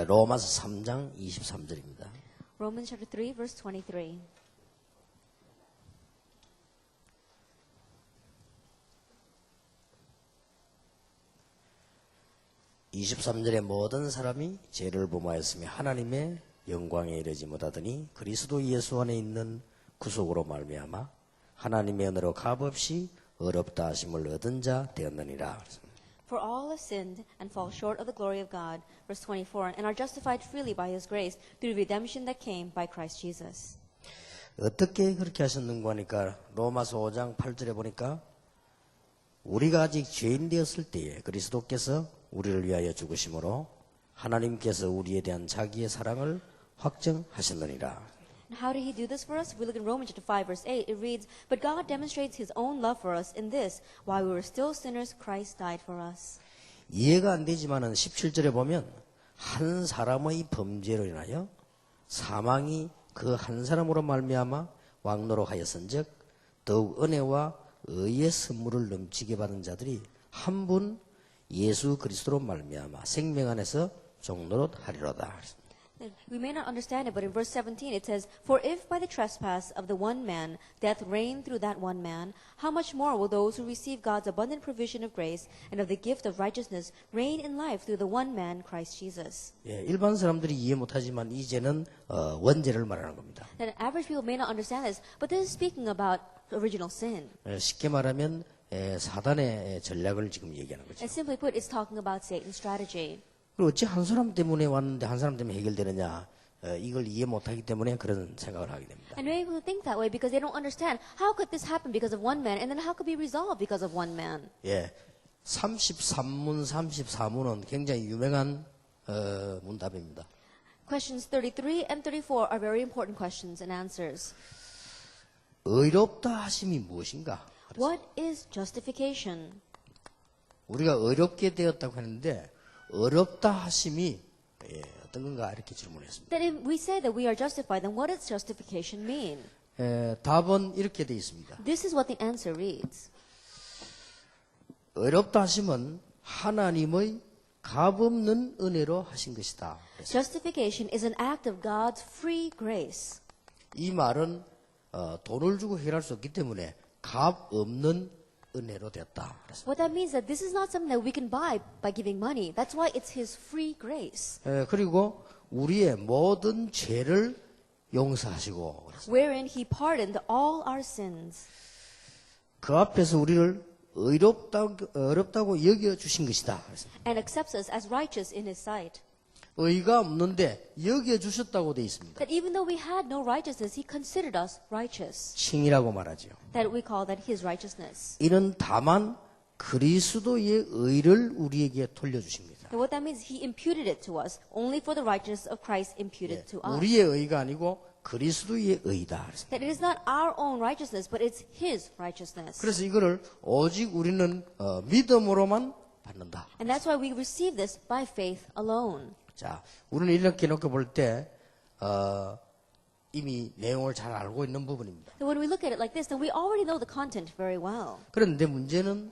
로마서 3장 23절입니다. Romans chapter 3, verse 23. (23절에) 모든 사람이 죄를 범하였으며 하나님의 영광에 이르지 못하더니 그리스도 예수 안에 있는 구속으로 말미암아 하나님의 은혜로 값없이 어렵다 하심을 얻은 자 되었느니라. For all have sinned and fall short of the glory of God, verse 24, and are justified freely by His grace through the redemption that came by Christ Jesus. 어떻게 그렇게 하셨는가 하니까 로마서 5장 8절에 보니까 우리가 아직 죄인 되었을 때에 그리스도께서 우리를 위하여 죽으심으로 하나님께서 우리에 대한 자기의 사랑을 확증하셨느니라. And how did He do this for us? If we look in Romans chapter 5, verse 8, it reads, But God demonstrates His own love for us in this, while we were still sinners, Christ died for us. 이해가 안 되지만은 17절에 보면 한 사람의 범죄로 인하여 사망이 그 한 사람으로 말미암아 왕노로 하였은즉 더욱 은혜와 의의 선물을 넘치게 받은 자들이 한 분 예수 그리스도로 말미암아 생명 안에서 종노릇 하리로다. We may not understand it, but in verse 17 it says, For if by the trespass of the one man death reigned through that one man, how much more will those who receive God's abundant provision of grace and of the gift of righteousness reign in life through the one man, Christ Jesus? 예, 일반 사람들이 이해 못하지만 이제는 원죄를 말하는 겁니다. And average people may not understand this, but this is speaking about original sin. 쉽게 말하면 사단의 전략을 지금 얘기하는 거죠. And simply put, it's talking about Satan's strategy. 그리고 어찌 한 사람 때문에 왔는데 한 사람 때문에 해결되느냐, 이걸 이해 못하기 때문에 그런 생각을 하게 됩니다. And many people think that way because they don't understand how could this happen because of one man, and then how could it be resolved because of one man. 예, 33문, 34문은 굉장히 유명한 문답입니다. Questions 33 and 34 are very important questions and answers. 의롭다 하심이 무엇인가? What is justification? 우리가 어렵게 되었다고 하는데 어렵다 하심이 어떤 건가 이렇게 질문했습니다. That if we say that we are justified, then what does justification mean? 답은 이렇게 되어 있습니다. This is what the answer reads. 어렵다 하심은 하나님의 값없는 은혜로 하신 것이다. Justification is an act of God's free grace. 이 말은 돈을 주고 해결할 수 없기 때문에 값없는 은혜로 되었다. What that means is that this is not something that we can buy by giving money. That's why it's His free grace. 그리고 우리의 모든 죄를 용서하시고 Wherein He pardoned all our sins. 그 앞에서 우리를 어렵다고 여겨주신 것이다. And accepts us as righteous in His sight. 의가 없는데 여겨주셨다고 되어 있습니다. That even though we had no righteousness, He considered us righteous. 칭이라고 말하죠. That we call that His righteousness. 이는 다만 그리스도의 의를 우리에게 돌려주십니다. And what that means, He imputed it to us, only for the righteousness of Christ imputed to us. 우리의 의가 아니고 그리스도의 의다. That it is not our own righteousness, but it's His righteousness. 그래서 이거를 오직 우리는 믿음으로만 받는다. And that's why we receive this by faith alone. 자, 우리는 이렇게 놓고 볼 때 이미 내용을 잘 알고 있는 부분입니다. So when we look at it like this, then we already know the content very well. 그런데 문제는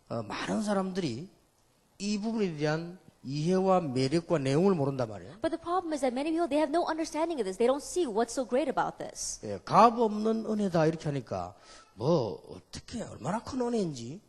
많은 사람들이 이 부분에 대한 이해와 매력과 내용을 모른단 말이에요. But the problem is that many people, they have no understanding of this. They don't see what's so great about this. 예, 값 없는 은혜다 이렇게 하니까 뭐 어떻게 얼마나 큰 은혜인지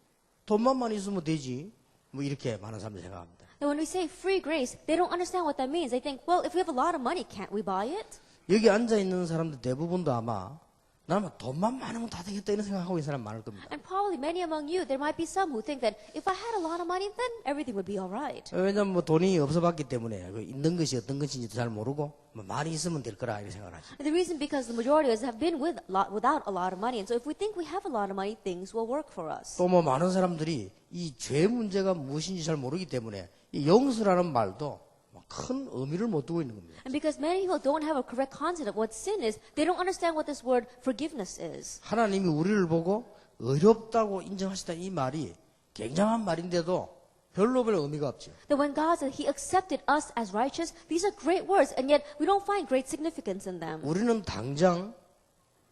돈만 있으면 되지 뭐 이렇게 많은 사람들이 생각합니다. And when we say free grace, they don't understand what that means. They think, well, if we have a lot of money, can't we buy it? 여기 앉아 있는 사람들 대부분도 아마 나는 돈만 많으면 다 되겠다 이런 생각하고 있는 사람 많을 겁니다. And probably many among you, there might be some who think that if I had a lot of money, then everything would be all right. 왜냐면 뭐 돈이 없어봤기 때문에 있는 것이 어떤 것인지도 잘 모르고 뭐 많이 있으면 될 거라 이렇게 생각을 하죠. And the reason because the majority of us have been without a lot of money. And so if we think we have a lot of money, things will work for us. 또 뭐 많은 사람들이 이 죄 문제가 무엇인지 잘 모르기 때문에 이 용서라는 말도 큰 의미를 못 두고 있는 겁니다. And because many people don't have a correct concept of what sin is, they don't understand what this word forgiveness is. 하나님이 우리를 보고 어렵다고 인정하시다 이 말이 굉장한 말인데도 별로 별 의미가 없죠. That when God said He accepted us as righteous, these are great words, and yet we don't find great significance in them. 우리는 당장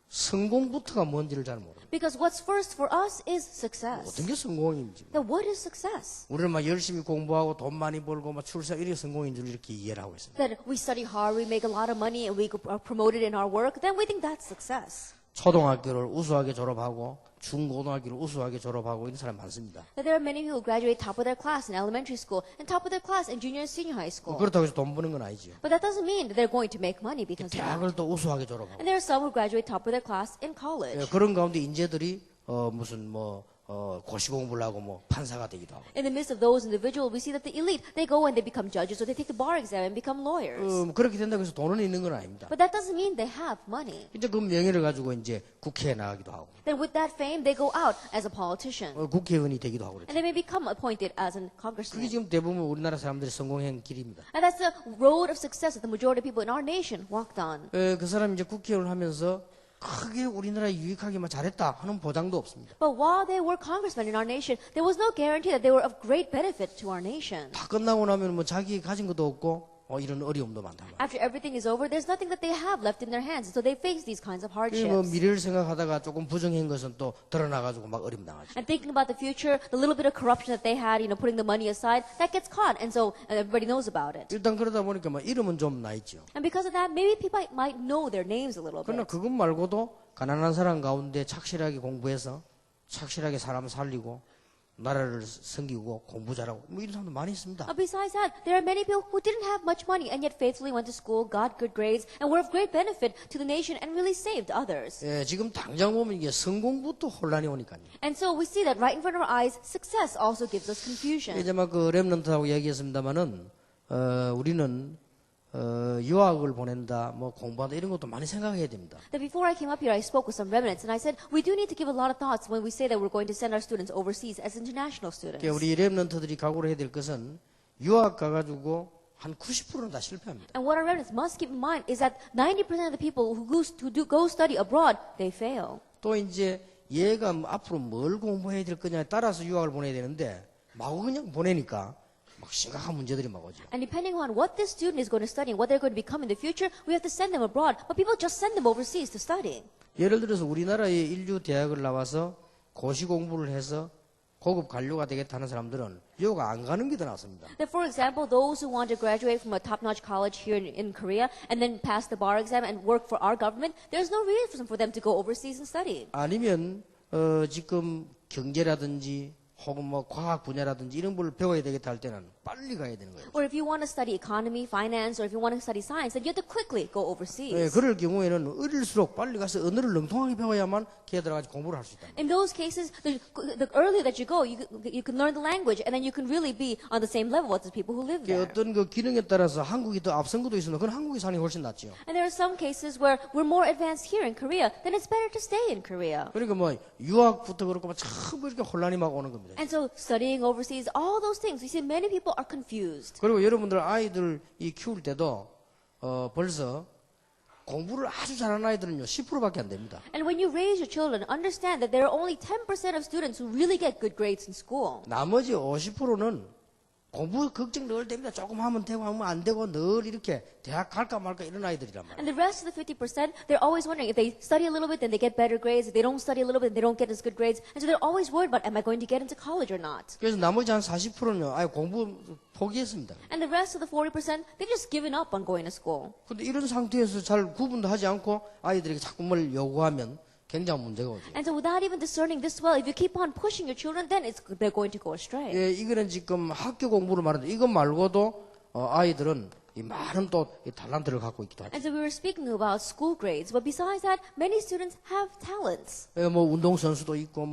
성공부터가 뭔지를 잘 모릅니다. Because what's first for us is success. 어떤 게 성공인지. Now, what is success? 우리는 막 열심히 공부하고 돈 많이 벌고 막 출세 이게 성공인 줄 이렇게 이해를 하고 있습니다. That we study hard, we make a lot of money, and we are promoted in our work, then we think that's success. 초등학교를 우수하게 졸업하고 중고등학교를 우수하게 졸업하고 이런 사람 많습니다. That there are many who graduate top of their class in elementary school and top of their class in junior and senior high school. 그렇다고 해서 돈 버는 건 아니죠. But that doesn't mean that they're going to make money because of that. 대학을 또 우수하게 졸업하고. And there are some who graduate top of their class in college. 그런 가운데 인재들이 무슨 고시 공부를 하고 판사가 되기도 하고. In the midst of those individuals, we see that the elite, they go and they become judges or they take the bar exam and become lawyers. 그렇게 된다고 해서 돈은 있는 건 아닙니다. But that doesn't mean they have money. 이제 그 명예를 가지고 이제 국회에 나가기도 하고. Then with that fame, they go out as a politician. 국회의원이 되기도 하고 그렇죠. And they may become appointed as a 그게 congressman. 지금 대부분 우리나라 사람들이 성공한 길입니다. And that's the road of success that the majority of people in our nation walked on. 그 사람이 이제 국회의원을 하면서 크게 우리나라에 유익하게만 잘했다 하는 보장도 없습니다. But while they were congressmen in our nation, there was no guarantee that they were of great benefit to our nation. 다 끝나고 나면 자기 가진 것도 없고 이런 어려움도 많다. After everything is over, there's nothing that they have left in their hands, so they face these kinds of hardships. 미래를 생각하다가 조금 부정한 것은 또 드러나가지고 막 어려움 당하죠. And thinking about the future, the little bit of corruption that they had, putting the money aside, that gets caught, and so everybody knows about it. 일단 그러다 보니까 이름은 좀 나 있죠. And because of that, maybe people might know their names a little 그러나 bit. 그것 말고도 가난한 사람 가운데 착실하게 공부해서 착실하게 사람 살리고 나라를 섬기고 공부 잘하고 이런 사람도 많이 있습니다. Besides that, there are many people who didn't have much money and yet faithfully went to school, got good grades, and were of great benefit to the nation and really saved others. 지금 당장 보면 이게 성공부터 혼란이 오니까요. And so we see that right in front of our eyes, success also gives us confusion. 이제 막 렘넌트하고 얘기했습니다만은 우리는 유학을 보낸다, 공부한다 이런 것도 많이 생각해야 됩니다. That before I came up here, I spoke with some remnants, and I said we do need to give a lot of thoughts when we say that we're going to send our students overseas as international students. 우리 렘넌트들이 각오를 해야 될 것은 유학 가가지고 한 90%는 다 실패합니다. And what our remnants must keep in mind is that 90% of the people who go study abroad, they fail. 또 이제 얘가 앞으로 뭘 공부해야 될 거냐에 따라서 유학을 보내야 되는데 마구 그냥 보내니까 막 심각한 문제들이 막 오죠. And depending on what this student is going to study and what they're going to become in the future, we have to send them abroad. But people just send them overseas to study. 예를 들어서 우리나라의 인류 대학을 나와서 고시 공부를 해서 고급 관료가 되겠다는 사람들은 유학 안 가는 게 더 낫습니다. That, for example, those who want to graduate from a top-notch college here in Korea and then pass the bar exam and work for our government, there's no reason for them to go overseas and study. 아니면 지금 경제라든지 혹은 과학 분야라든지 이런 걸 배워야 되겠다 할 때는 빨리 가야 되는 거예요. Or if you want to study economy, finance, or if you want to study science, then you have to quickly go overseas. 그럴 경우에는 어릴수록 빨리 가서 언어를 능통하게 배워야만 걔 들어가서 공부를 할 수 있다. In those cases, the earlier that you go, you can learn the language, and then you can really be on the same level with the people who live there. 어떤 그 기능에 따라서 한국이 더 앞선 것도 있으면 그건 한국에 사는 게 훨씬 낫죠. And there are some cases where we're more advanced here in Korea, then it's better to stay in Korea. 그러니까 유학부터 그렇고 참 이렇게 혼란이 막 오는 겁니다. And so studying overseas, all those things, we see many people are confused. 그리고 여러분들 아이들 키울 때도 벌써 공부를 아주 잘하는 아이들은요 10%밖에 안 됩니다. And when you raise your children, understand that there are only 10% of students who really get good grades in school. 나머지 50%는 공부 걱정 늘 됩니다. 조금 하면 되고 하면 안 되고 늘 이렇게 대학 갈까 말까 이런 아이들이란 말이에요. And the rest of the 50%, they're always wondering if they study a little bit, then they get better grades. If they don't study a little bit, they don't get as good grades. And so they're always worried about, am I going to get into college or not? 그래서 나머지 한 40%는요, 아예 공부 포기했습니다. And the rest of the 40%, they've just given up on going to school. 근데 이런 상태에서 잘 구분도 하지 않고 아이들에게 자꾸 뭘 요구하면 굉장한 문제가 오죠. And so without even discerning this well, if you keep on pushing your children, then they're going to go astray. 이거는 지금 학교 공부를 말하는데 이것 말고도 아이들은 이 많은 또 탤런트를 갖고 있기도 하죠. And so we were speaking about school grades, but besides that, many students have talents. 운동 선수도 있고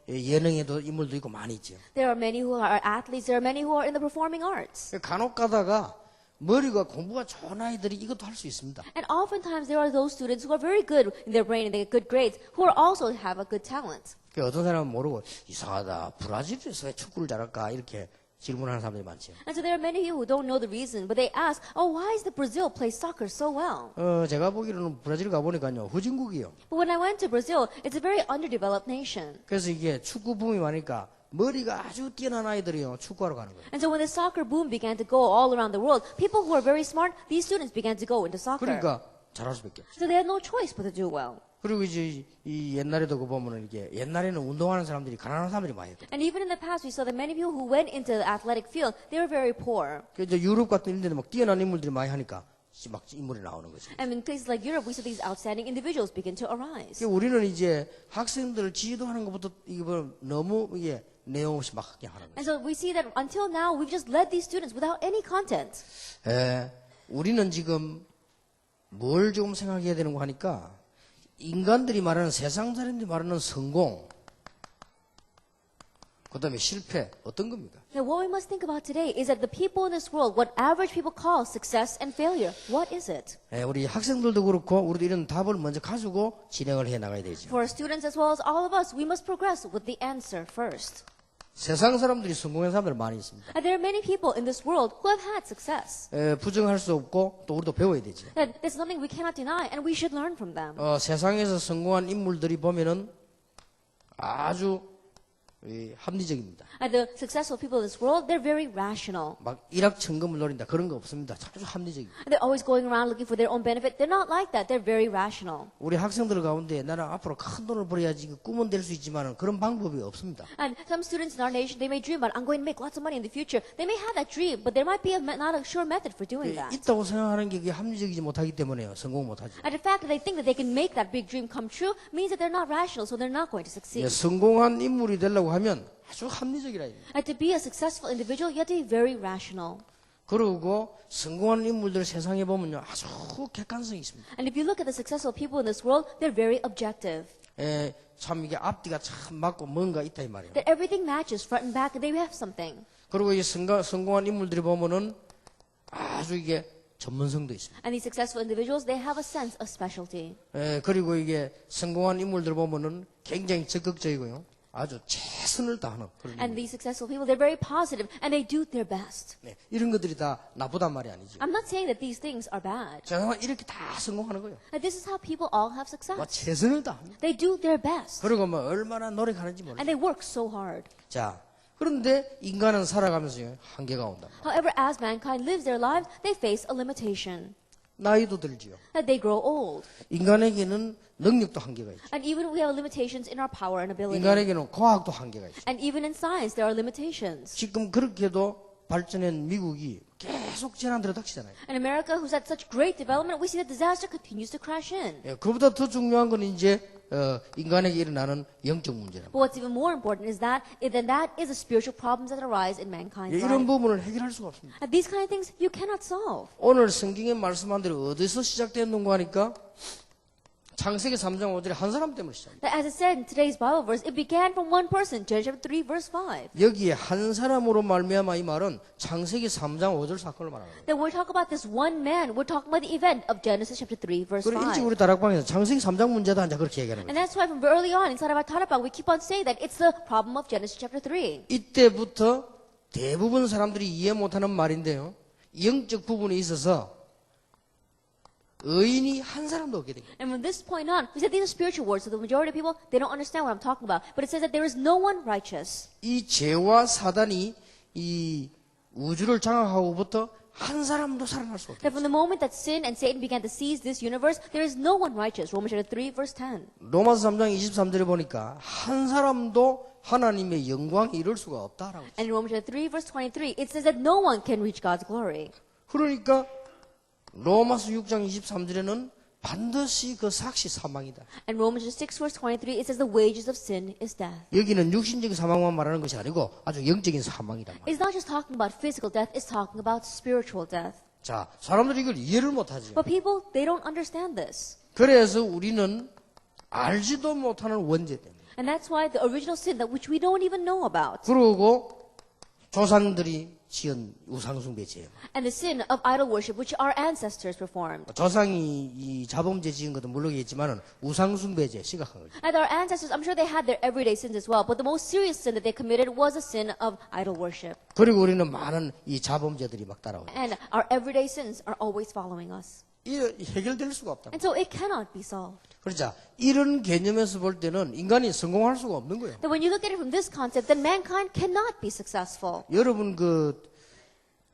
예능에도 인물도 있고 많이 있죠. There are many who are athletes. There are many who are in the performing arts. 간혹 가다가 머리가 공부가 좋은 아이들이 이것도 할 수 있습니다. And oftentimes there are those students who are very good in their brain and they get good grades, who are also have a good talent. 어떤 사람은 모르고 이상하다. 브라질에서 왜 축구를 잘할까 이렇게 질문하는 사람들이 많죠. And so there are many who don't know the reason, but they ask, "Oh, why is the Brazil play soccer so well?" 제가 보기로는 브라질 가보니까요 후진국이요. But when I went to Brazil, it's a very underdeveloped nation. 그래서 이게 축구 붐이 많으니까 머리가 아주 뛰어난 아이들이요 축구하러 가는 거예요. And so when the soccer boom began to go all around the world, people who are very smart, these students began to go into soccer. 그러니까 잘할 수밖에 없어요. So they had no choice but to do well. 그리고 이제 이 옛날에도 그 보면은 이게 옛날에는 운동하는 사람들이 가난한 사람들이 많이 했거든요. And even in the past, we saw that many people who went into the athletic field, they were very poor. 그 이제 유럽 같은 데는 막 뛰어난 인물들이 많이 하니까 막 인물이 나오는 거죠. And in places like Europe, we saw these outstanding individuals begin to arise. 우리는 이제 학생들을 지도하는 것부터 이게 너무 이게 내용 없이 막 그냥 하는 거예요. And so we see that until now, we've just led these students without any content. 우리는 지금 뭘 조금 생각해야 되는 거 하니까 인간들이 말하는 세상 사람들이 말하는 성공, 그 다음에 실패 어떤 겁니까? Now, what we must think about today is that the people in this world, what average people call success and failure, what is it? 우리 학생들도 그렇고 우리도 이런 답을 먼저 가지고 진행을 해 나가야 되죠. For students as well as all of us, we must progress with the answer first. 세상 사람들이 성공한 사람들 많이 있습니다. And there are many people in this world who have had success. 부정할 수 없고 또 우리도 배워야 되죠. That there's something we cannot deny, and we should learn from them. 세상에서 성공한 인물들이 보면은 아주 합리적입니다. And the successful people in this world, they're very rational. 막 일확천금을 노린다 그런 거 없습니다. 아주 합리적입니다. And they're always going around looking for their own benefit. They're not like that. They're very rational. 우리 학생들 가운데 나는 앞으로 큰 돈을 벌어야지 꿈은 될 수 있지만 그런 방법이 없습니다. And some students in our nation, they may dream about, I'm going to make lots of money in the future. They may have that dream, but there might be not a sure method for doing that. 있다고 생각하는 게 그게 합리적이지 못하기 때문에요. 성공 못하죠. And the fact that they think that they can make that big dream come true means that they're not rational, so they're not going to succeed. 성공한 인물이 되려고 하면 아주 합리적이라 해요. And to be a successful individual, you have to be very rational. 그리고 성공한 인물들 세상에 보면요 아주 객관성이 있습니다. And if you look at the successful people in this world, they're very objective. 참 이게 앞뒤가 참 맞고 뭔가 있다 이 말이에요. That everything matches front and back, and they have something. 그리고 이 성공한 인물들이 보면은 아주 이게 전문성도 있습니다. And these successful individuals, they have a sense of specialty. 그리고 이게 성공한 인물들 보면은 굉장히 적극적이고요. 아주 최선을 다하는 그런 And these successful people, they're very positive, and they do their best. 이런 것들이 다 나쁘단 말이 아니죠. I'm not saying that these things are bad. 정말 이렇게 다 성공하는 거예요. And this is how people all have success. 최선을 다합니다. They do their best. 그리고 뭐 얼마나 노력하는지 몰라요. And they work so hard. 자, 그런데 인간은 살아가면서 한계가 온다. However, as mankind lives their lives, they face a limitation. 나이도 들지요. That they grow old. 인간에게는 능력도 한계가 있죠. And even we have limitations in our power and ability. 인간에게는 과학도 한계가 있죠. And even in science, there are limitations. 지금 그렇게도 발전한 미국이 계속 재난들이 닥치잖아요. In America, who's had such great development, we see that disaster continues to crash in. 그보다 더 중요한 건 이제 인간에게 일어나는 영적 문제랍니다. But what's even more important is that is the spiritual problems that arise in mankind's 이런 life. 부분을 해결할 수가 없습니다. And these kind of things you cannot solve. 오늘 성경에 말씀한 대로 어디서 시작됐는가 하니까 창세기 3장 5절에 한 사람 때문에 시작합니다. That as it said in today's Bible verse, it began from one person, Genesis chapter 3, verse 5. 여기에 한 사람으로 말미암아 이 말은 창세기 3장 5절 사건을 말하는 거예요. That we're talking about this one man, we're talking about the event of Genesis chapter 3, verse 그리고 일찍 5. 우리 다락방에서 창세기 3장 문제다 이제 그렇게 얘기하는 거예요. And that's why from early on inside of our Tarapang, we keep on saying that it's the problem of Genesis chapter 3. 이때부터 대부분 사람들이 이해 못하는 말인데요. 영적 부분에 있어서 의인이 한 사람도 없게 됩니다. And from this point on, we said these are spiritual words, so the majority of people, they don't understand what I'm talking about. But it says that there is no one righteous. 이 죄와 사단이 이 우주를 장악하고부터 한 사람도 살아날 수 없다. That from the moment that sin and Satan began to seize this universe, there is no one righteous. Romans chapter 3, verse 10. 로마서 3장 23절에 보니까 한 사람도 하나님의 영광에 이를 수가 없다라고. And in Romans chapter 3, verse 23, it says that no one can reach God's glory. 그러니까 로마서 6장 23절에는 반드시 그 삭시 사망이다. And Romans 6, verse 23, it says the wages of sin is death. 여기는 육신적인 사망만 말하는 것이 아니고 아주 영적인 사망이다. It's not just talking about physical death, it's talking about spiritual death. 자, 사람들이 이걸 이해를 못하죠. But people, they don't understand this. 그래서 우리는 알지도 못하는 원죄 때문에. And that's why the original sin, that which we don't even know about, 그리고 조상들이 지은 우상숭배 죄. and the sin of idol worship, which our ancestors performed. 조상이 이 자범죄 지은 것도 물론이겠지만은 우상숭배 죄 심각한 거죠. And our ancestors, I'm sure they had their everyday sins as well, but the most serious sin that they committed was a sin of idol worship. 그리고 우리는 많은 이 자범죄들이 막 따라와요. And our everyday sins are always following us. 이 해결될 수가 없다. And so it cannot be solved. 그렇죠. 이런 개념에서 볼 때는 인간이 성공할 수가 없는 거예요. That when you look at it from this concept, then mankind cannot be successful. 여러분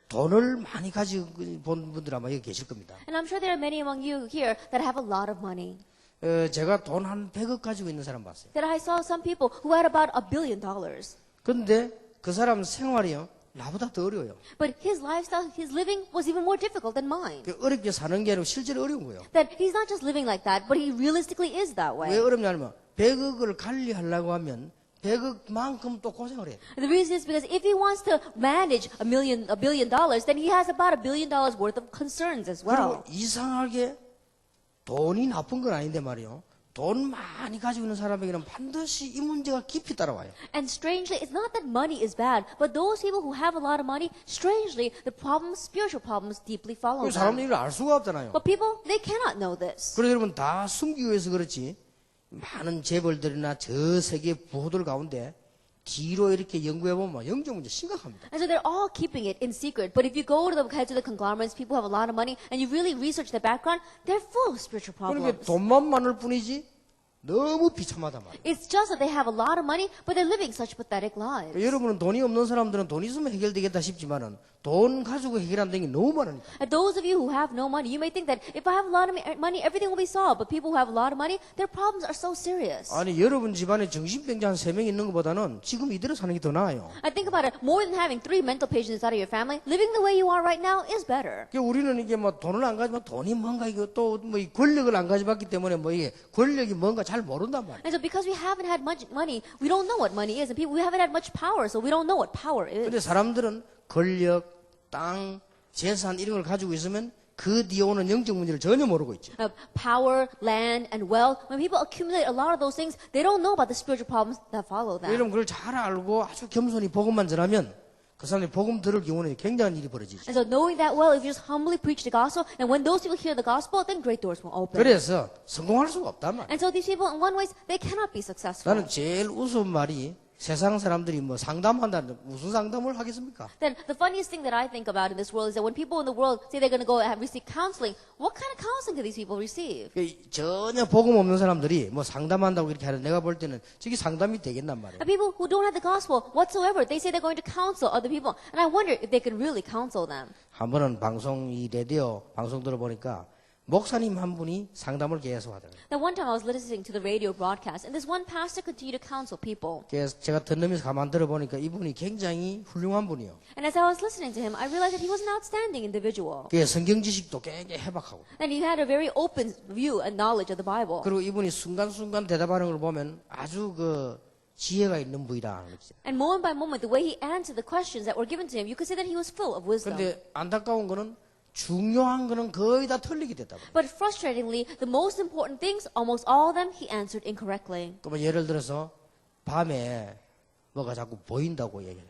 돈을 많이 가지고 본 분들 아마 여기 계실 겁니다. And I'm sure there are many among you here that have a lot of money. 제가 돈 한 100억 가지고 있는 사람 봤어요. That I saw some people who had about $1 billion. 근데 그 사람 생활이요, 나보다 더 어려워요. But his lifestyle, his living was even more difficult than mine. 어렵게 사는 게 아니고 실제로 어려운 거예요. That he's not just living like that, but he realistically is that 왜 way. 어렵냐면 100억을 관리하려고 하면 100억만큼 또 고생을 해요. The reason is because if he wants to manage $1 billion, then he has about $1 billion worth of concerns as well. 그리고 이상하게 돈이 나쁜 건 아닌데 말이요. 돈 많이 가지고 있는 사람에게는 반드시 이 문제가 깊이 따라와요. And strangely, it's not that money is bad, but those people who have a lot of money, strangely, the problems, spiritual problems, deeply follow 사람들이 them. 이걸 알 수가 없잖아요. But people, they cannot know this. 그래서 여러분 다 숨기기 위해서 그렇지 많은 재벌들이나 저 세계 부호들 가운데 뒤로 이렇게 연구해보면 영적 문제 심각합니다. And so they're all keeping it in secret. But if you go to the heads of the conglomerates, people who have a lot of money, and you really research their background, they're full of spiritual 그러니까 problems. 돈만 많을 뿐이지 너무 비참하단 말이에요. It's just that they have a lot of money, but they're living such pathetic lives. 여러분은 돈이 없는 사람들은 돈 있으면 해결되겠다 싶지만은 돈 가지고 해결 안 되는 게 너무 많으니까. And those of you who have no money, you may think that if I have a lot of money, everything will be solved. But people who have a lot of money, their problems are so serious. 아니 여러분 집안에 정신병자 한 3명 있는 것보다는 지금 이대로 사는 게 더 나아요. I think about it, more than having 3 mental patients inside of your family, living the way you are right now is better. 그러니까 우리는 이게 뭐 돈을 안 가지면 돈이 뭔가 이거 또 뭐 권력을 안 가져봤기 때문에 뭐 이게 권력이 뭔가 잘 모른단 말이에요. And so because we haven't had much money, we don't know what money is. And people, we haven't had much power, so we don't know what power is. 근데 사람들은 권력, 땅, 재산 이런 걸 가지고 있으면 그 뒤에 오는 영적 문제를 전혀 모르고 있죠. Power, land, and wealth. When people accumulate a lot of those things, they don't know about the spiritual problems that follow them. 여러분 그걸 잘 알고 아주 겸손히 복음만 전하면 그 사람이 복음 들을 경우는 굉장한 일이 벌어지죠. And so knowing that well, if you just humbly preach the gospel, and when those people hear the gospel, then great doors will open. 그래서 성공할 수가 없단 말이에요. And so these people, in one way, they cannot be successful. 나는 제일 우스운 말이 세상 사람들이 뭐 상담한다는데 무슨 상담을 하겠습니까? Then the funniest thing that I think about in this world is that when people in the world say they're going to go and receive counseling, what kind of counseling do these people receive? 전혀 복음 없는 사람들이 뭐 상담한다고 이렇게 하는 내가 볼 때는 저게 상담이 되겠단 말이에요. And people who don't have the gospel whatsoever, they say they're going to counsel other people. And I wonder if they can really counsel them. 한 번은 방송 이 라디오 방송 들어보니까 목사님 한 분이 상담을 계속 하더라고요. Now one time I was listening to the radio broadcast, and this one pastor continued to counsel people. 그래서 제가 듣는면서 가만 들어보니까 이분이 굉장히 훌륭한 분이요. And as I was listening to him, I realized that he was an outstanding individual. 그 성경 지식도 굉장히 해박하고. And he had a very open view and knowledge of the Bible. 그리고 이분이 순간순간 대답하는 걸 보면 아주 그 지혜가 있는 분이다. And moment by moment, the way he answered the questions that were given to him, you could say that he was full of wisdom. 근데 안타까운 거는 중요한 거는 거의 다 틀리게 됐다. But frustratingly, the most important things, almost all of them, he answered incorrectly. 또 뭐 예를 들어서 밤에 뭐가 자꾸 보인다고 얘기해요.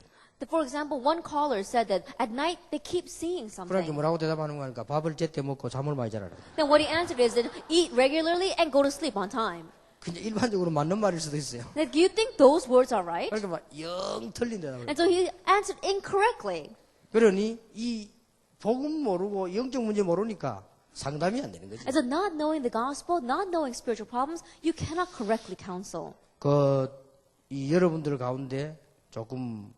For example, one caller said that at night they keep seeing 그러니까 something. 뭐라고 대답하는 거니까 밥을 제때 먹고 잠을 많이 자라. Then what he answered is that eat regularly and go to sleep on time. 그냥 일반적으로 맞는 말일 수도 있어요. Now, do you think those words are right? 그러니까 막 영 틀린 대답을. And so he answered incorrectly. 그러니 이 복음 모르고 영적 문제 모르니까 상담이 안 되는 거지. And so not knowing the gospel, not knowing spiritual problems, you cannot correctly counsel. 이 여러분들 가운데 조금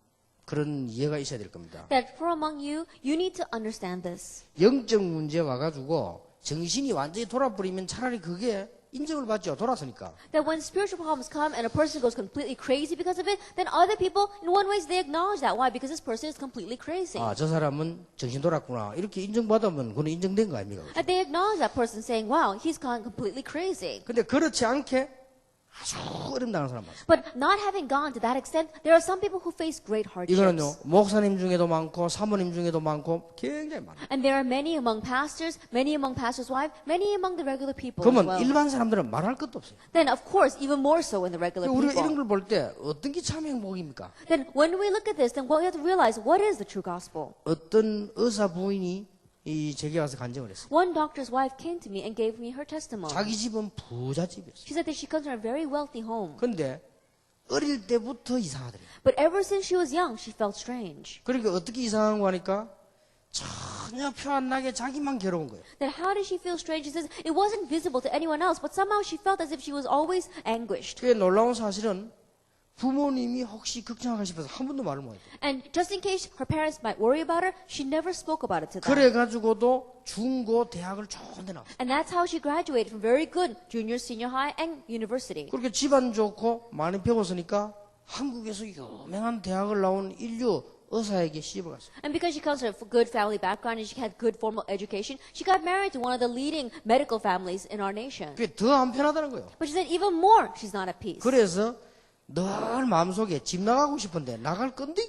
그런 이해가 있어야 될 겁니다. That for among you, you need to understand this. 영적 문제 와가지고 정신이 완전히 돌아버리면 차라리 그게 인정을 받죠. 돌아서니까. That when spiritual problems come and a person goes completely crazy because of it, then other people, in one way, they acknowledge that. Why? Because this person is completely crazy. 아, 저 사람은 정신 돌았구나. 이렇게 인정받으면 그건 인정된 거 아닙니까? And they acknowledge that person saying, wow, he's gone completely crazy. 근데 그렇지 않게 아주 어림당한 사람 많습니다. But not having gone to that extent, there are some people who face great 이거는요, hardships. 목사님 중에도 많고 사모님 중에도 많고 굉장히 많아요. And there are many among pastors, many among pastors' wives, many among the regular people as 그러면 well. 일반 사람들은 말할 것도 없어요. Then, of course, even more so in the regular 우리가 이런 people. 걸 볼 때 어떤 게 참 행복입니까? Then when we look at this, then what we have to realize, what is the true gospel? 어떤 의사 부인이 제게 와서 간증을 했어요. One doctor's wife came to me and gave me her testimony. 자기 집은 부잣집이었어요. She said that she comes from a very wealthy home. 근데 어릴 때부터 이상하더래요. But ever since she was young, she felt strange. 그러니까 어떻게 이상한 거 하니까 전혀 표 안 나게 자기만 괴로운 거예요. Then how did she feel strange? She says it wasn't visible to anyone else, but somehow she felt as if she was always anguished. 그게 놀라운 사실은 부모님이 혹시 걱정할까 싶어서 한 번도 말을 못했대요. And just in case her parents might worry about her, she never spoke about it to them. 그래가지고도 중고 대학을 좋은 데 나왔어요. And that's how she graduated from very good junior, senior high, and university. 그렇게 집안 좋고 많이 배웠으니까 한국에서 유명한 대학을 나온 인류 의사에게 시집을 갔어요. And because she comes from a good family background and she had good formal education, she got married to one of the leading medical families in our nation. 그게 더 안 편하다는 거예요. But she said even more, she's not at peace. 그래서 늘 마음속에 집 나가고 싶은데 나갈 건데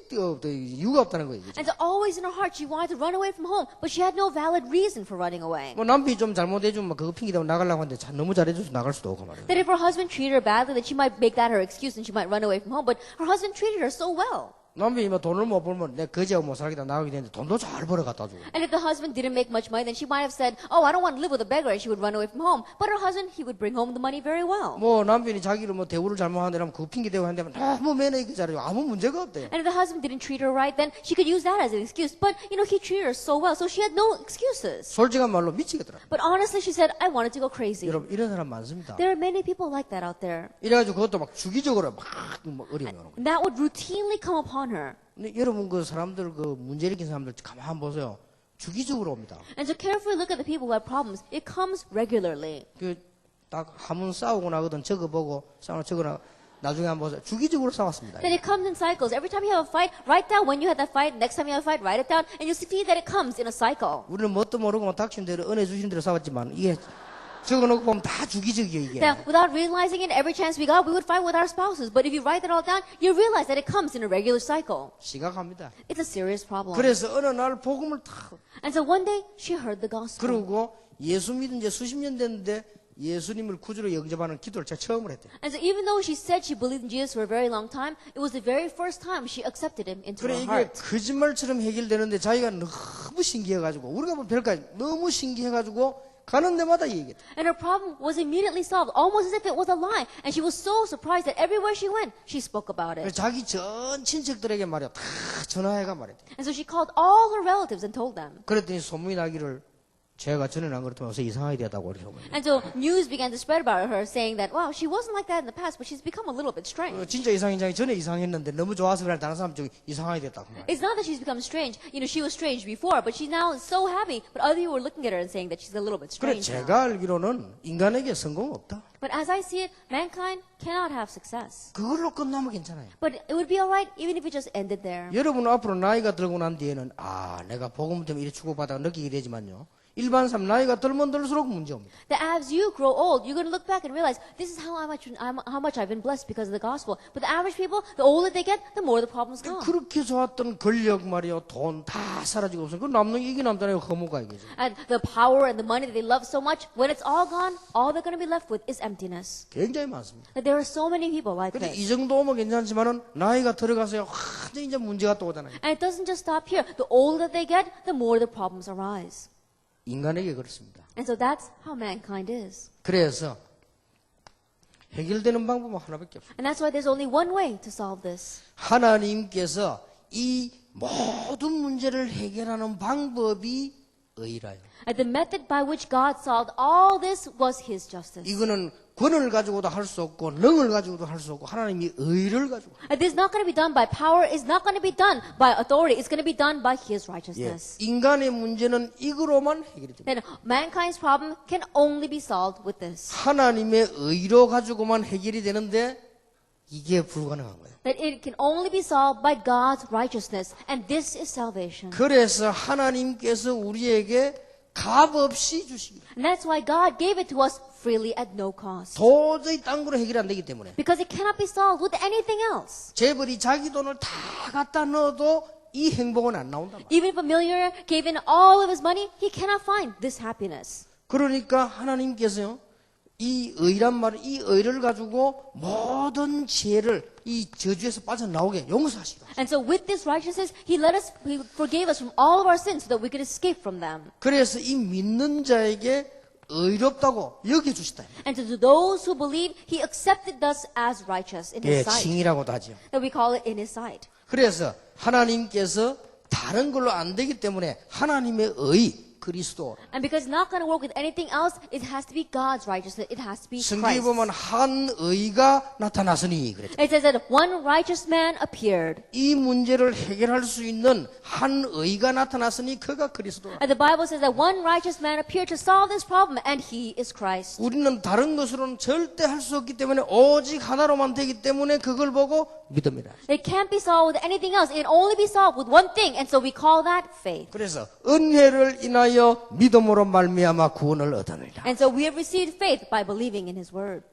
이유가 없다는 거예요. 그죠? And so always in her heart, she wanted to run away from home, but she had no valid reason for running away. 뭐 남편이 좀 잘못해주면 그거 핑계대고 나가려고 하는데 너무 잘해줘서 나갈 수도 없고 말이에요. That if her husband treated her badly, then she might make that her excuse and she might run away from home. But her husband treated her so well. 남편이 뭐 돈을 못 벌면 내가 거지하고 못 살겠다 나가게 되는데 돈도 잘 벌어 갖다 주고. And if the husband didn't make much money, then she might have said, oh, I don't want to live with a beggar, and she would run away from home. But her husband, he would bring home the money very well. 뭐 남편이 자기를 뭐 대우를 잘못하는데 그 핑계대고 하는데 너무 매너있게 잘해줘 아무 문제가 없대요. And if the husband didn't treat her right, then she could use that as an excuse. But, he treated her so well, so she had no excuses. 솔직한 말로 미치겠더라. But honestly, she said, I wanted to go crazy. 여러분 이런 사람 많습니다. There are many people like that out there. 이래가지고 그것도 막 주기적으로 막 어려움이 오는 거예요. And that would routinely come upon her. 근데 여러분 그 사람들 그 문제 일으킨 사람들 가만 한번 보세요. 주기적으로 옵니다. And so carefully look at the people who have problems. It comes regularly. 그 딱 한 번 싸우고 나거든 저거 보고 싸우고 저거 나 나중에 한번 보세요. 주기적으로 싸웠습니다. Then it comes in cycles. Every time you have a fight, write down when you had that fight. Next time you have a fight, write it down. And you'll see that it comes in a cycle. 우리는 뭣도 모르고 닥친 대로 은혜 주신 대로 싸웠지만 이게 적어놓고 보면 다 주기적이에요 이게. Now, without realizing it, every chance we got, we would fight with our spouses. But if you write it all down, you realize that it comes in a regular cycle. 심각합니다. It's a serious problem. 그래서 어느 날 복음을 탁 And so one day, she heard the gospel. 그러고 예수 믿은 지 수십 년 됐는데 예수님을 구주로 영접하는 기도를 제가 처음으로 했대요. And so even though she said she believed in Jesus for a very long time, it was the very first time she accepted him into 그래 her 이게 heart. 거짓말처럼 해결되는데 자기가 너무 신기해가지고 우리가 뭐 별까지 너무 신기해가지고 가는 데마다 얘기했다. And her problem was immediately solved, almost as if it was a lie. And she was so surprised that everywhere she went, she spoke about 그래서 it. 자기 전 친척들에게 말이야 다 전화해가 말했대. And so she called all her relatives and told them. 그랬더니 소문이 나기를 제가 전에는 안 그렇더만 요새 이상하게 되었다고 그러더라고요. And so news began to spread about her, saying that, wow, she wasn't like that in the past, but she's become a little bit strange. 진짜 이상인장이 전에 이상했는데 너무 좋아서 그날 다른 사람 쪽이 이상하게 됐다고 말이야. It's not that she's become strange. She was strange before, but she's now so happy. But other people were looking at her and saying that she's a little bit 그래 strange now. 제가 알기로는 인간에게 성공 없다. But as I see it, mankind cannot have success. 그걸로 끝나면 괜찮아요. But it would be alright even if it just ended there. 여러분 앞으로 나이가 들고 난 뒤에는 내가 복음 때문에 이렇게 축복받다가 느끼게 되지만요. 일반 사람 나이가 들면 들수록 문제 옵니다. That as you grow old, you're going to look back and realize this is how much I've been blessed because of the gospel. But the average people, the older they get, the more the problems come. 그렇게 좋았던 권력 말이요, 돈 다 사라지고 없으면 그 남는 이게 남잖아요. 허무가 이거죠. And the power and the money that they love so much, when it's all gone, all they're going to be left with is emptiness. 굉장히 많습니다. That there are so many people like 근데 this. 이 정도 오면 괜찮지만은 나이가 들어가서요, 완전히 이제 문제가 또 오잖아요. And it doesn't just stop here. The older they get, the more the problems arise. 인간에게 그렇습니다. And so that's how mankind is. 그래서 해결되는 방법은 하나밖에 없어요. And that's why there's only one way to solve this. 하나님께서 이 모든 문제를 해결하는 방법이 의라요. And the method by which God solved all this was His justice. 이거는 권을 가지고도 할 수 없고 능을 가지고도 할 수 없고 하나님이 의를 가지고. And this is not going to be done by power. It's not going to be done by authority. It's going to be done by His righteousness. 인간의 문제는 이거로만 해결이 됩니다. Then mankind's problem can only be solved with this. 하나님의 의로 가지고만 해결이 되는데 이게 불가능한 거예요. That it can only be solved by God's righteousness. And this is salvation. 그래서 하나님께서 우리에게 값없이 주시기. And that's why God gave it to us freely at no cost. 도저히 딴 거로 해결이 안 되기 때문에. Because it cannot be solved with anything else. 재벌이 자기 돈을 다 갖다 넣어도 이 행복은 안 나온단 말이에요. Even if a millionaire gave in all of his money, he cannot find this happiness. 그러니까 하나님께서요, 이 의란 말은 이 의를 가지고 모든 죄를 이 저주에서 빠져나오게 용서하시고. And so with this righteousness, He forgave us from all of our sins so that we could escape from them. 그래서 이 믿는 자에게 의롭다고 여겨주시다. And to those who believe, He accepted us as righteous in 예, His sight. 칭이라고도 하죠. That we call it in His sight. 그래서 하나님께서 다른 걸로 안 되기 때문에 하나님의 의, 그리스도. And because it's not going to work with anything else, it has to be God's righteousness. It has to be 성경에 Christ. 보면 한 의가 나타났으니 그랬죠. It says that one righteous man appeared. 이 문제를 해결할 수 있는 한 의가 나타났으니 그가 그리스도. And the Bible says that one righteous man appeared to solve this problem, and he is Christ. 우리는 다른 것으로는 절대 할 수 없기 때문에 오직 하나로만 되기 때문에 그걸 보고 믿습니다. It can't be solved with anything else. It can only be solved with one thing, and so we call that faith. 그래서 은혜를 인하여 믿음으로 말미암아 구원을 얻으리라. And so we have received faith by believing in His Word.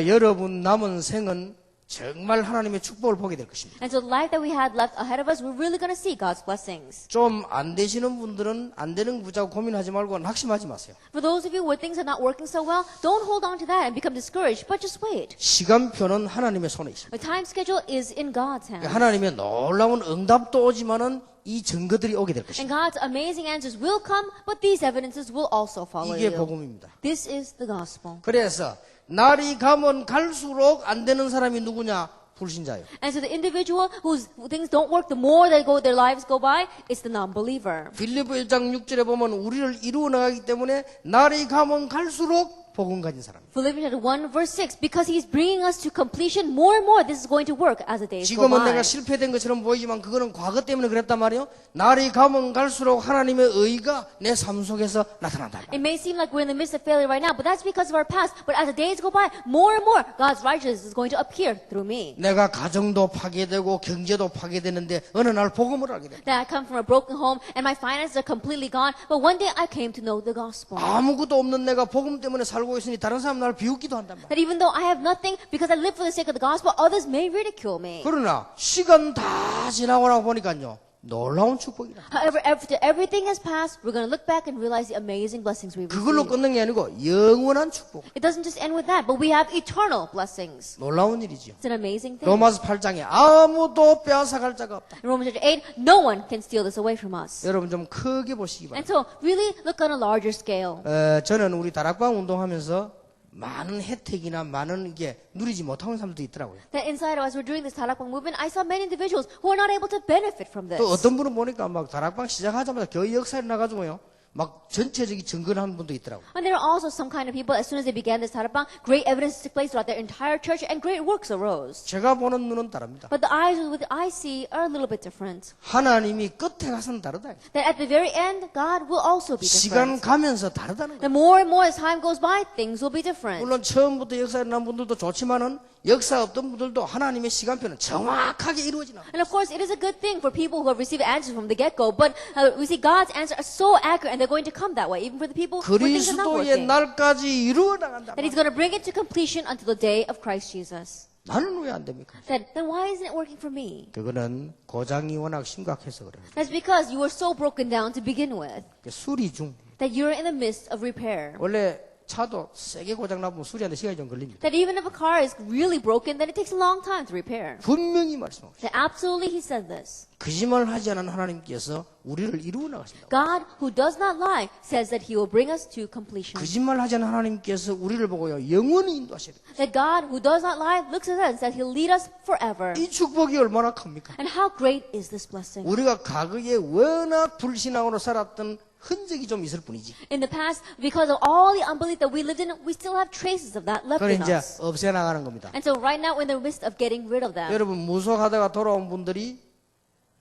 여러분 남은 생은 정말 하나님의 축복을 보게 될 것입니다. And so the life that we had left ahead of us, we're really going to see God's blessings. 좀 안 되시는 분들은 안 되는 거 붙잡고 고민하지 말고 낙심하지 마세요. For those of you where things are not working so well, don't hold on to that and become discouraged, but just wait. 시간표는 하나님의 손에 있습니다. The time schedule is in God's hands. 하나님의 놀라운 응답도 오지만은 이 증거들이 오게 될 And 것입니다. God's amazing answers will come, but these evidences will also follow 이게 you. 복음입니다. This is the gospel. 그래서 날이 가면 갈수록 안 되는 사람이 누구냐? 불신자예요. And so the individual whose things don't work, the more their lives go by, it's the non-believer. 빌립보 1장 6절에 보면 우리를 이루어 나가기 때문에 날이 가면 갈수록 복음 가진 사람. Philippians 1 verse 6, because He's bringing us to completion more and more, this is going to work as the days go 지금은 by. 내가 실패된 것처럼 보이지만 그거는 과거 때문에 그랬단 말이에요. 날이 가면 갈수록 하나님의 의가 내 삶 속에서 나타난다. It may seem like we're in the midst of failure right now, but that's because of our past. But as the days go by, more and more, God's righteousness is going to appear through me. 내가 가정도 파괴되고 경제도 파괴되는데 어느 날 복음을 알게 돼. That I come from a broken home and my finances are completely gone, but one day I came to know the gospel. 아무것도 없는 내가 복음 때문에 살고 있으니 다른 사람 날 비웃기도 한단 말이야. That even though I have nothing, because I live for the sake of the gospel, others may ridicule me. 그러나 시간 다 지나고 나서 보니까요. 놀라운 축복이다. However, after everything has passed, we're going to look back and realize the amazing blessings we've 그걸로 received. 끝는 게 아니고 영원한 축복. It doesn't just end with that, but we have eternal blessings. 놀라운 일이죠. It's an amazing thing. 로마서 8장에 아무도 빼앗아갈 자가 없다. In Romans chapter 8, no one can steal this away from us. 여러분 좀 크게 보시기 And 바랍니다. so, really look on a larger scale. 저는 우리 다락방 운동하면서 많은 혜택이나 많은 이게 누리지 못하는 사람도 있더라고요. That inside of us, we're doing this Tarakbang movement, I saw many individuals who are not able to benefit from this. 또 어떤 분은 보니까 막 다락방 시작하자마자 교회 역사에 나가지고요. 막 전체적인 증거를 하는 분도 있더라고요. And there are also some kind of people, as soon as they began this Tarakbang, great evidence took place throughout their entire church and great works arose. 제가 보는 눈은 다릅니다. But the eyes with I see are a little bit different. 하나님이 끝에 가서는 다르다. That at the very end, God will also be 시간 different. 가면서 다르다는 거예요. The more and more as time goes by, things will be different. 물론 처음부터 역사에 난 분들도 좋지만은 역사 없던 분들도 하나님의 시간표는 정확하게 이루어지나. And of course, it is a good thing for people who have received answers from the get-go, but we see God's answers are so accurate and they're going to come that way, even for the people who think they're not 그리스도의 working. 날까지 이루어 나간다. That He's going to bring it to completion until the day of Christ Jesus. 나는 왜 안 됩니까? Then why isn't it working for me? 그거는 고장이 워낙 심각해서 그래요. That's because you were so broken down to begin with, 수리 중. that you're in the midst of repair. 원래 차도 세게 고장 나면 수리하는데 시간이 좀 걸립니다. That even if a car is really broken, then it takes a long time to repair. 분명히 말씀하고 That absolutely He said this. 거짓말 하지 않은 하나님께서 우리를 이루어 나가신다. God, who does not lie, says that He will bring us to completion. 거짓말 하지 않은 하나님께서 우리를 보고요 영원히 인도하시다. That God, who does not lie, looks at us and says He'll lead us forever. 이 축복이 얼마나 큽니까? And how great is this blessing? 우리가 과거에 워낙 불신앙으로 살았던 흔적이 좀 있을 뿐이지. In the past, because of all the unbelief that we lived in, we still have traces of that left 그걸 in 이제 us. 없애 나가는 겁니다. And so right now, we're in the midst of getting rid of them. 여러분 무속하다가 돌아온 분들이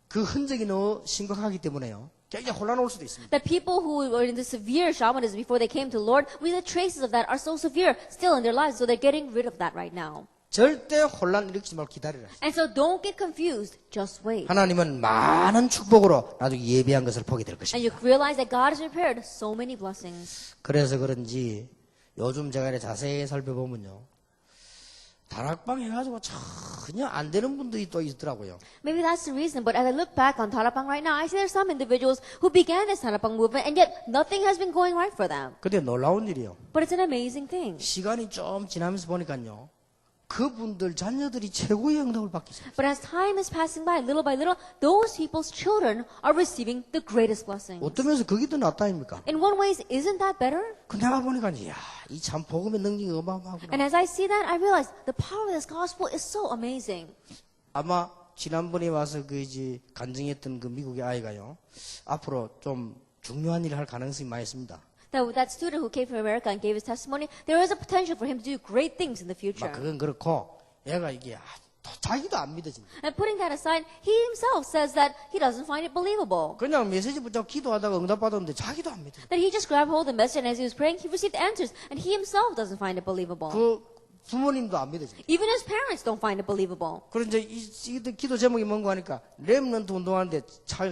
그 흔적이 너무 심각하기 때문에요. 굉장히 혼란올 수도 있습니다. That people who were in the severe shamanism before they came to the Lord, we the traces of that are so severe still in their lives, so they're getting rid of that right now. 절대 혼란 일으키지 말고 기다리라. And so don't get confused, just wait. 하나님은 많은 축복으로 나중에 예비한 것을 보게 될 And 것입니다. you realize that God has prepared so many blessings. 그래서 그런지 요즘 제가 이렇게 자세히 살펴보면요. 다락방 해가지고 전혀 안 되는 분들이 또 있더라고요. Maybe that's the reason, but as I look back on Tarapang right now, I see there's some individuals who began this Tarapang movement and yet nothing has been going right for them. 근데 놀라운 일이요. But it's an amazing thing. 시간이 좀 지나면서 보니까요. 그분들 자녀들이 최고의 응답을 받기 시작해요. But as time is passing by little, those people's children are receiving the greatest blessings. 어떤 면에서 그게 더 낫다 아닙니까? In one way, isn't that better? 그 내가 보니까 이야, 이 참 복음의 능력이 어마어마하구나. And as I see that, I realize the power of this gospel is so amazing. 아마 지난번에 와서 그 이제 간증했던 그 미국의 아이가요. 앞으로 좀 중요한 일을 할 가능성이 많이 있습니다. That student who came from America and gave his testimony, there is a potential for him to do great things in the future. 막 그건 그렇고 얘가 이게 자기도 안 믿어진다. And putting that aside, he himself says that he doesn't find it believable. 그냥 메시지 붙잡고 기도하다가 응답받았는데 자기도 안 믿어. That he just grabbed hold of the message and as he was praying, he received answers and he himself doesn't find it believable. 그 부모님도 안 믿어진다. Even his parents don't find it believable. 그런 이제 이 기도 제목이 뭔가 하니까 렘넌트 운동하는데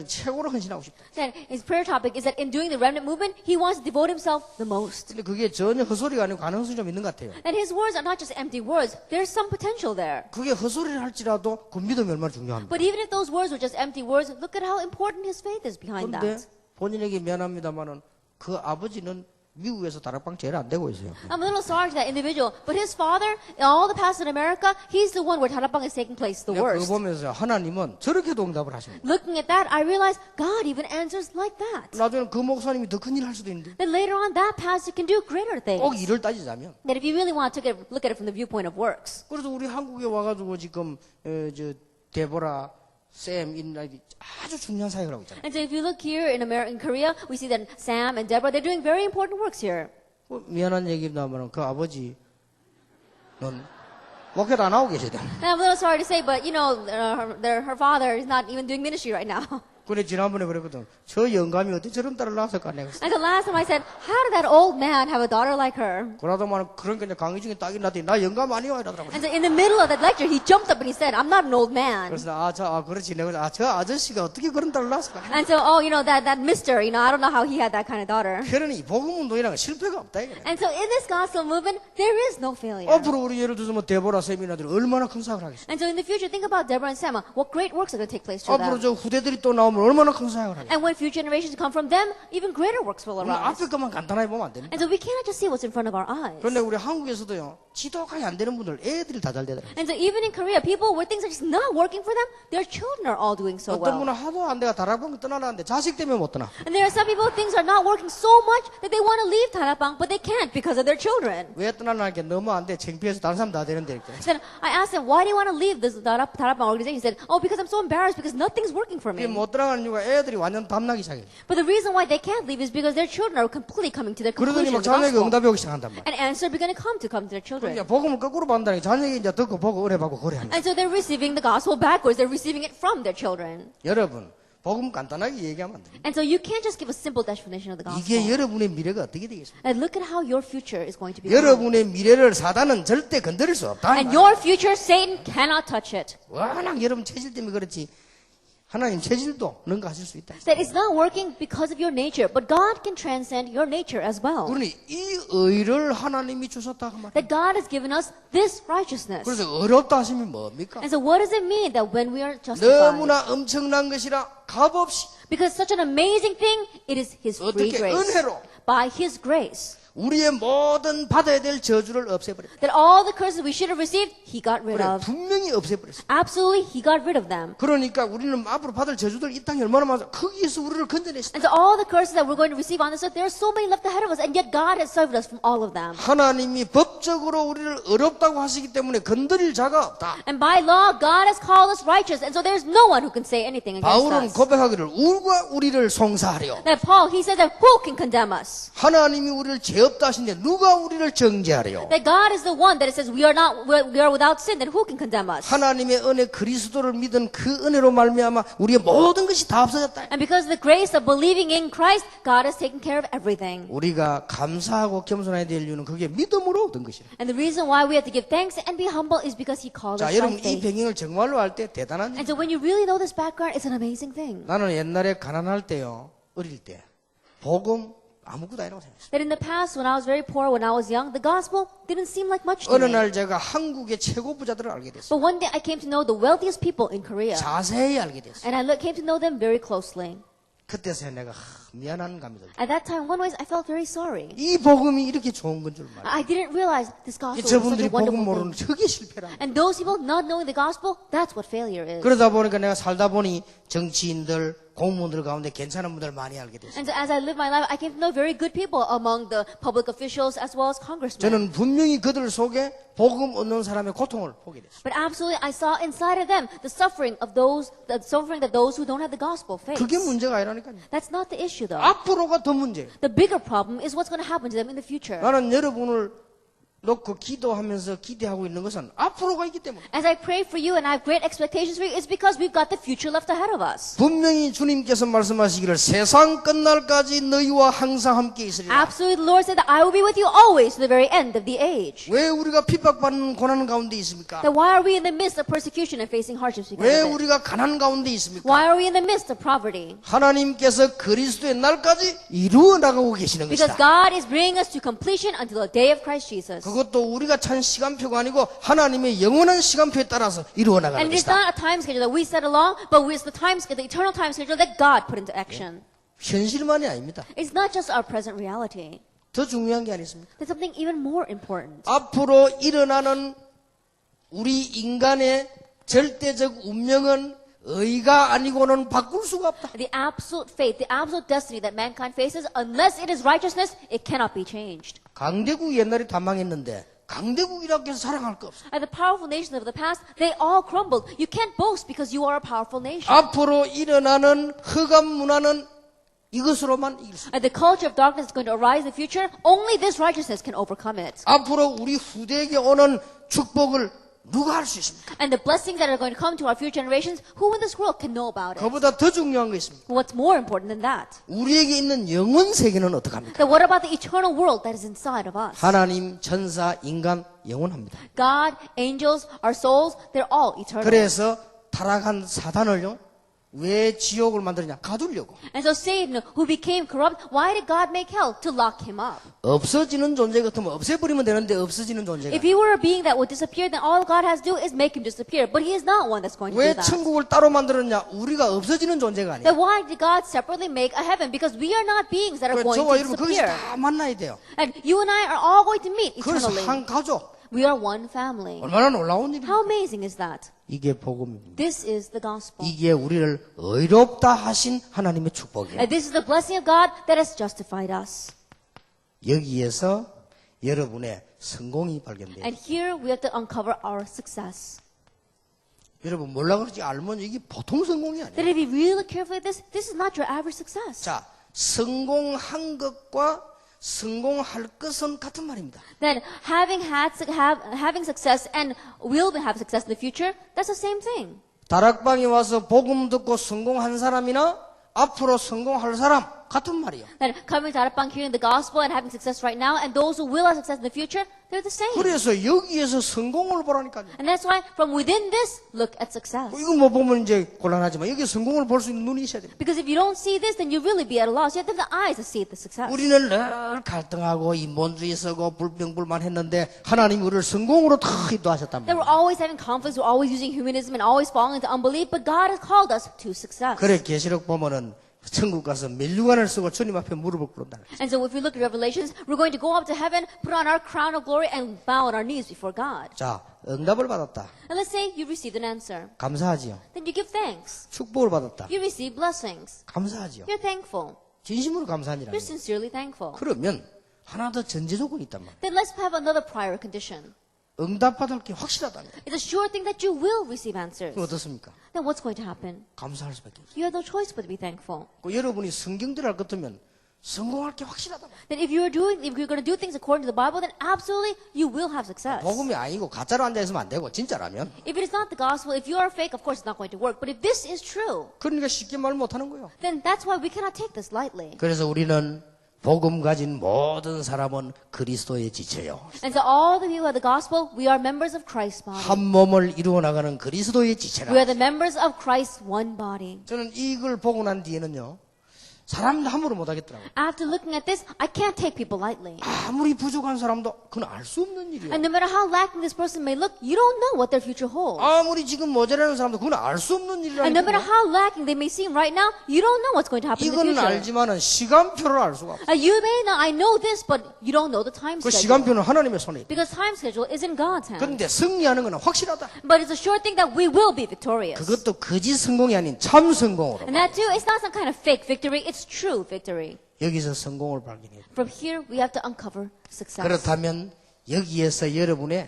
최고로 헌신하고 싶다. That his prayer topic is that in doing the remnant movement, he wants to devote himself the most. 근데 그게 전혀 헛소리가 아니고 가능성이 좀 있는 것 같아요. And his words are not just empty words. There's some potential there. 그게 헛소리를 할지라도 그 믿음이 얼마나 중요합니다. But even if those words were just empty words, look at how important his faith is behind 그런데 that. 본인에게 미안합니다만은 그 아버지는 미국에서 다락방 제일 안 되고 있어요. I'm a little sorry to that individual, but his father, all the pastors in America, he's the one where 다락방 is taking place the 내가 그거 worst. 보면서 하나님은 저렇게도 응답을 하십니다. Looking at that, I realized God even answers like that. 나중에 그 목사님이 더 큰 일 할 수도 있는데 Then later on, that pastor can do greater things. 꼭 일을 따지자면 That if you really want to look at it from the viewpoint of works. 그래서 우리 한국에 와가지고 지금 저 데보라 샘 인라이디 아주 중요한 사역을 하고 있잖아요. And so if you look here in Korea, we see that Sam and Deborah, they're doing very important works here. 미안한 얘기입니다만 그 아버지는 목회도 안 하고 계시다. And I'm a little sorry to say, but you know, her father is not even doing ministry right now. 그래 지난번에 그랬거든. 저 영감이 어떻게 저런 딸을 낳았을까 내가. And the last time I said, how did that old man have a daughter like her? 그러다만 그러니까 이제 강의 중에 딱이 났더니 나 영감 아니요 이러더라고. And so in the middle of that lecture, he jumped up and he said, I'm not an old man. 그래서 그렇지 내가 저 아저씨가 어떻게 그런 딸을 낳았을까. And so, you know, that mister, you know, I don't know how he had that kind of daughter. 그러니 복음 운동이라는 건 실패가 없다 이거네. And so in this gospel movement, there is no failure. 앞으로 우리 예를 들어서 뭐 데보라 세미나들이 얼마나 큰 사역을 하겠어. And so in the future, think about Deborah and Sam. What great works are going to take place through 앞으로 them. 저 후대들이 또 나오면 얼마나 큰 사역을 하겠어. And when future generations come from them, even greater works will 우리 arise. 앞에 것만 간단하게 보면 안 됩니다. And so we cannot just see what's in front of our eyes. 그런데 우리 한국에서도요 지도가 안 되는 분들 애들이 다 잘 되더라고요. And so even in Korea, people where things are just not working for them, their children are all doing so 어떤 well. 분은 하도 안 돼가 다락방 떠나라는데 자식 때문에 못 떠나. And there are some people, things are not working so much that they want to leave Tarapang, but they can't because of their children. 왜 떠나라는 게 너무 안 돼. 창피해서 다른 사람 다 되는데 이렇게. Then I asked him, why do you want to leave this Tarapang organization? He said, oh, because I'm so embarrassed because nothing's working for 이게 me. 못 들어가는 이유가 애들이 완전 담나기 시작해. But the reason why they can't leave is because their children are completely coming to their 그러더니 막 conclusion of the 자녀에게 gospel. 응답이 오기 시작한단 말이야. And answer began to come to their children. 그러니까 복음을 거꾸로 받는다니 자녀에게 이제 듣고 보고 의뢰받고 그래 하는 거야. And so they're receiving the gospel backwards. They're receiving it from their children. 여러분 복음 간단하게 얘기하면 안 됩니다. And so you can't just give a simple definition of the gospel. 이게 여러분의 미래가 어떻게 되겠습니까? And look at how your future is going to be. 여러분의 미래를 사단은 절대 건드릴 수 없다. And your future, Satan cannot touch it. 워낙 여러분 체질 때문에 그렇지 하나님 체질도 능가하실 수 있다. That it's not working because of your nature, but God can transcend your nature as well. 그러니 이 의를 하나님이 주셨다 그 말이에요. That God has given us this righteousness. 그래서 어렵다 하시면 뭡니까? And so what does it mean that when we are justified? 너무나 엄청난 것이라 값없이 Because such an amazing thing, it is His free 어떻게 grace. 은혜로 By His grace. 우리의 모든 받아야 될 저주를 없애버렸다. That all the curses we should have received, He got rid 그래, of. 분명히 없애버렸어. Absolutely, He got rid of them. 그러니까 우리는 앞으로 받을 저주들 이 땅에 얼마나 많아. 거기에서 우리를 건져냈어. And so all the curses that we're going to receive on this earth, there are so many left ahead of us, and yet God has saved us from all of them. 하나님이 법적으로 우리를 어렵다고 하시기 때문에 건드릴 자가 없다. And by law, God has called us righteous, and so there's no one who can say anything against 바울은 us. 고백하기를 우리가 우리를 송사하려. That Paul, he said that who can condemn us? 하나님이 우리를 죄 없다 하시는데 누가 우리를 정죄하려. That God is the one that it says we are without sin, then who can condemn us? 하나님의 은혜 그리스도를 믿은 그 은혜로 말미암아 우리의 모든 것이 다 없어졌다. And because of the grace of believing in Christ, God has taken care of everything. 우리가 감사하고 겸손해야 될 이유는 그게 믿음으로 얻은 것이라. And the reason why we have to give thanks and be humble is because He called us 자, 여러분 by 이 faith. 배경을 정말로 알 때 대단한 일. And so when you really know this background, it's an amazing thing. 나는 옛날에 가난할 때요, 어릴 때 복음 아무것도 아니라고 생각했어요. That in the past, when I was very poor, when I was young, the gospel didn't seem like much to 어느 me. 날 제가 한국의 최고 부자들을 알게 됐어요. But one day I came to know the wealthiest people in Korea. 자세히 알게 됐어요. And I came to know them very closely. 그때서야 내가 미안한 감이 들어요. At that time, one way, I felt very sorry. 이 복음이 이렇게 좋은 건 줄 말이에요. I didn't realize this gospel was such 저분들이 a 복음 wonderful 모르는 thing. 저게 실패라. And those people not knowing the gospel, that's what failure is. 그러다 보니까 내가 살다 보니 정치인들, 공무원들 가운데 괜찮은 분들 많이 알게 됐어요. And so as I lived my life, I came to know very good people among the public officials as well as congressmen. 저는 분명히 그들 속에 복음 얻는 사람의 고통을 보게 됐어요. But absolutely, I saw inside of them the suffering that those who don't have the gospel face. 그게 문제가 아니라니까요. That's not the issue. issue though. 앞으로가 더 문제예요. The bigger problem is what's going to happen to them in the future. 나는 여러분을 놓고 기도하면서 기대하고 있는 것은 앞으로가 있기 때문에. As I pray for you and I have great expectations for you, it's because we've got the future left ahead of us. 분명히 주님께서 말씀하시기를 세상 끝날까지 너희와 항상 함께 있으리라. Absolutely, the Lord said that I will be with you always to the very end of the age. 왜 우리가 핍박받는 고난 가운데 있습니까? Then why are we in the midst of persecution and facing hardships because 왜 of it? 우리가 가난 가운데 있습니까? Why are we in the midst of poverty? 하나님께서 그리스도의 날까지 이루어 나가고 계시는 Because 것이다. God is bringing us to completion until the day of Christ Jesus. 그것도 우리가 찬 시간표가 아니고 하나님의 영원한 시간표에 따라서 이루어 나가는 And it's 것이다. not a time schedule that we set along, but it's the time schedule, the eternal time schedule that God put into action. 현실만이 아닙니다. It's not just our present reality. 더 중요한 게 아니습니까? There's something even more important. 앞으로 일어나는 우리 인간의 절대적 운명은 의가 아니고는 바꿀 수가 없다. The absolute fate, the absolute destiny that mankind faces, unless it is righteousness, it cannot be changed. 강대국이 옛날에 다 망했는데 강대국이라고 해서 자랑할 거 없어. And the powerful nations of the past, they all crumbled. You can't boast because you are a powerful nation. 앞으로 일어나는 흑암 문화는 이것으로만 이길 수 있다. And the culture of darkness is going to arise in the future. Only this righteousness can overcome it. 앞으로 우리 후대에게 오는 축복을 누가 할 수 있습니까? And the blessings that are going to come to our future generations, who in this world can know about it? 그보다 더 중요한 거 있습니다. What's more important than that? 우리에게 있는 영원 세계는 어떡합니까? Then what about the eternal world that is inside of us? 하나님, 천사, 인간 영원합니다. God, angels, our souls, they're all eternal. 그래서 타락한 사단을요, 왜 지옥을 만드느냐? 가두려고. And so Satan, who became corrupt, why did God make hell? To lock him up. 없어지는 존재 같으면 없애버리면 되는데 없어지는 존재가. If he were a being that would disappear, then all God has to do is make him disappear. But he is not one that's going to do 왜 that. 천국을 따로 만들었냐? 우리가 없어지는 존재가 아니야. Then why did God separately make a heaven? Because we are not beings that are going 저와 to 여러분 거기서 disappear. 다 만나야 돼요. And you and I are all going to meet 그래서 eternally. 한 가족. We are one family. 얼마나 놀라운 일입니까? How amazing is that? 이게 복음입니다. This is the gospel. 이게 우리를 의롭다 하신 하나님의 축복이에요. And this is the blessing of God that has justified us. 여기에서 여러분의 성공이 발견돼요. And here we have to uncover our success. 여러분 몰라 그러지 알면 이게 보통 성공이 아니에요. That if you really look carefully at this, this is not your average success. 자, 성공한 것과 성공할 것은 같은 말입니다. Then having success and will have success in the future, that's the same thing. 다락방에 와서 복음 듣고 성공한 사람이나 앞으로 성공할 사람 같은 말이에요. Then coming to Arapang, hearing the gospel and having success right now, and those who will have success in the future, they're the same. 그래서 여기에서 성공을 보라니까요. And that's why from within this, look at success. 이거 못 보면 이제 곤란하지만 여기 성공을 볼 수 있는 눈이 있어야 됩니다. Because if you don't see this, then you really be at a loss. You have to have the eyes to see the success. 우리는 늘 갈등하고 인본주의 쓰고 불평불만했는데 하나님이 우리를 성공으로 다 인도하셨단 That 말이에요. we're always having conflicts, we're always using humanism and always falling into unbelief, but God has called us to success. 그래 계시록 보면은 천국 가서 면류관을 쓰고 주님 앞에 무릎을 꿇는다. And so if we look at Revelations, we're going to go up to heaven, put on our crown of glory, and bow on our knees before God. 자, 응답을 받았다. And let's say you received an answer. 감사하지요. Then you give thanks. 축복을 받았다. You receive blessings. 감사하지요. You're thankful. 진심으로 감사하니라. You're sincerely thankful. 그러면 하나 더 전제 조건이 있단 말이에요. Then let's have another prior condition. 응답받을 게 확실하다는 거예요. It's a sure thing that you will receive answers. 그럼 어떻습니까? Then what's going to happen? 감사할 수밖에 없어요. You have no choice but to be thankful. 그 여러분이 성경대로 할 것 같으면 성공할 게 확실하다. Then if you're going to do things according to the Bible, then absolutely you will have success. 복음이 아니고 가짜로 앉아있으면 안 되고 진짜라면. If it is not the gospel, if you are fake, of course it's not going to work. But if this is true, 그러니까 쉽게 말 못하는 거예요. then that's why we cannot take this lightly. 그래서 우리는 복음 가진 모든 사람은 그리스도의 지체요. And so all the people of the gospel, we are members of Christ's body. 한 몸을 이루어 나가는 그리스도의 We are 지체라. the members of Christ's one body. 저는 이걸 보고 난 뒤에는요. 사람도 함부로 못하겠더라고요. After looking at this, I can't take people lightly. 아무리 부족한 사람도 그건 알 수 없는 일이에요. And no matter how lacking this person may look, you don't know what their future holds. 아무리 지금 모자라는 사람도 그건 알 수 없는 And no matter 일이라니까요. how lacking they may seem right now, you don't know what's going to happen in the 이거는 future. 알지만은 시간표를 알 수가 없어요. You may not, I know this, but you don't know the time 그 schedule. 시간표는 하나님의 손에 있다. Because time schedule is in God's hand. 그런데 승리하는 건 확실하다. But it's a sure thing that we will be victorious. 그것도 거짓 성공이 아닌 참 성공으로. And that too, it's not some kind of fake victory, it's true victory. 여기서 성공을 발견해야 돼. From here, we have to uncover success. 그렇다면 여기에서 여러분의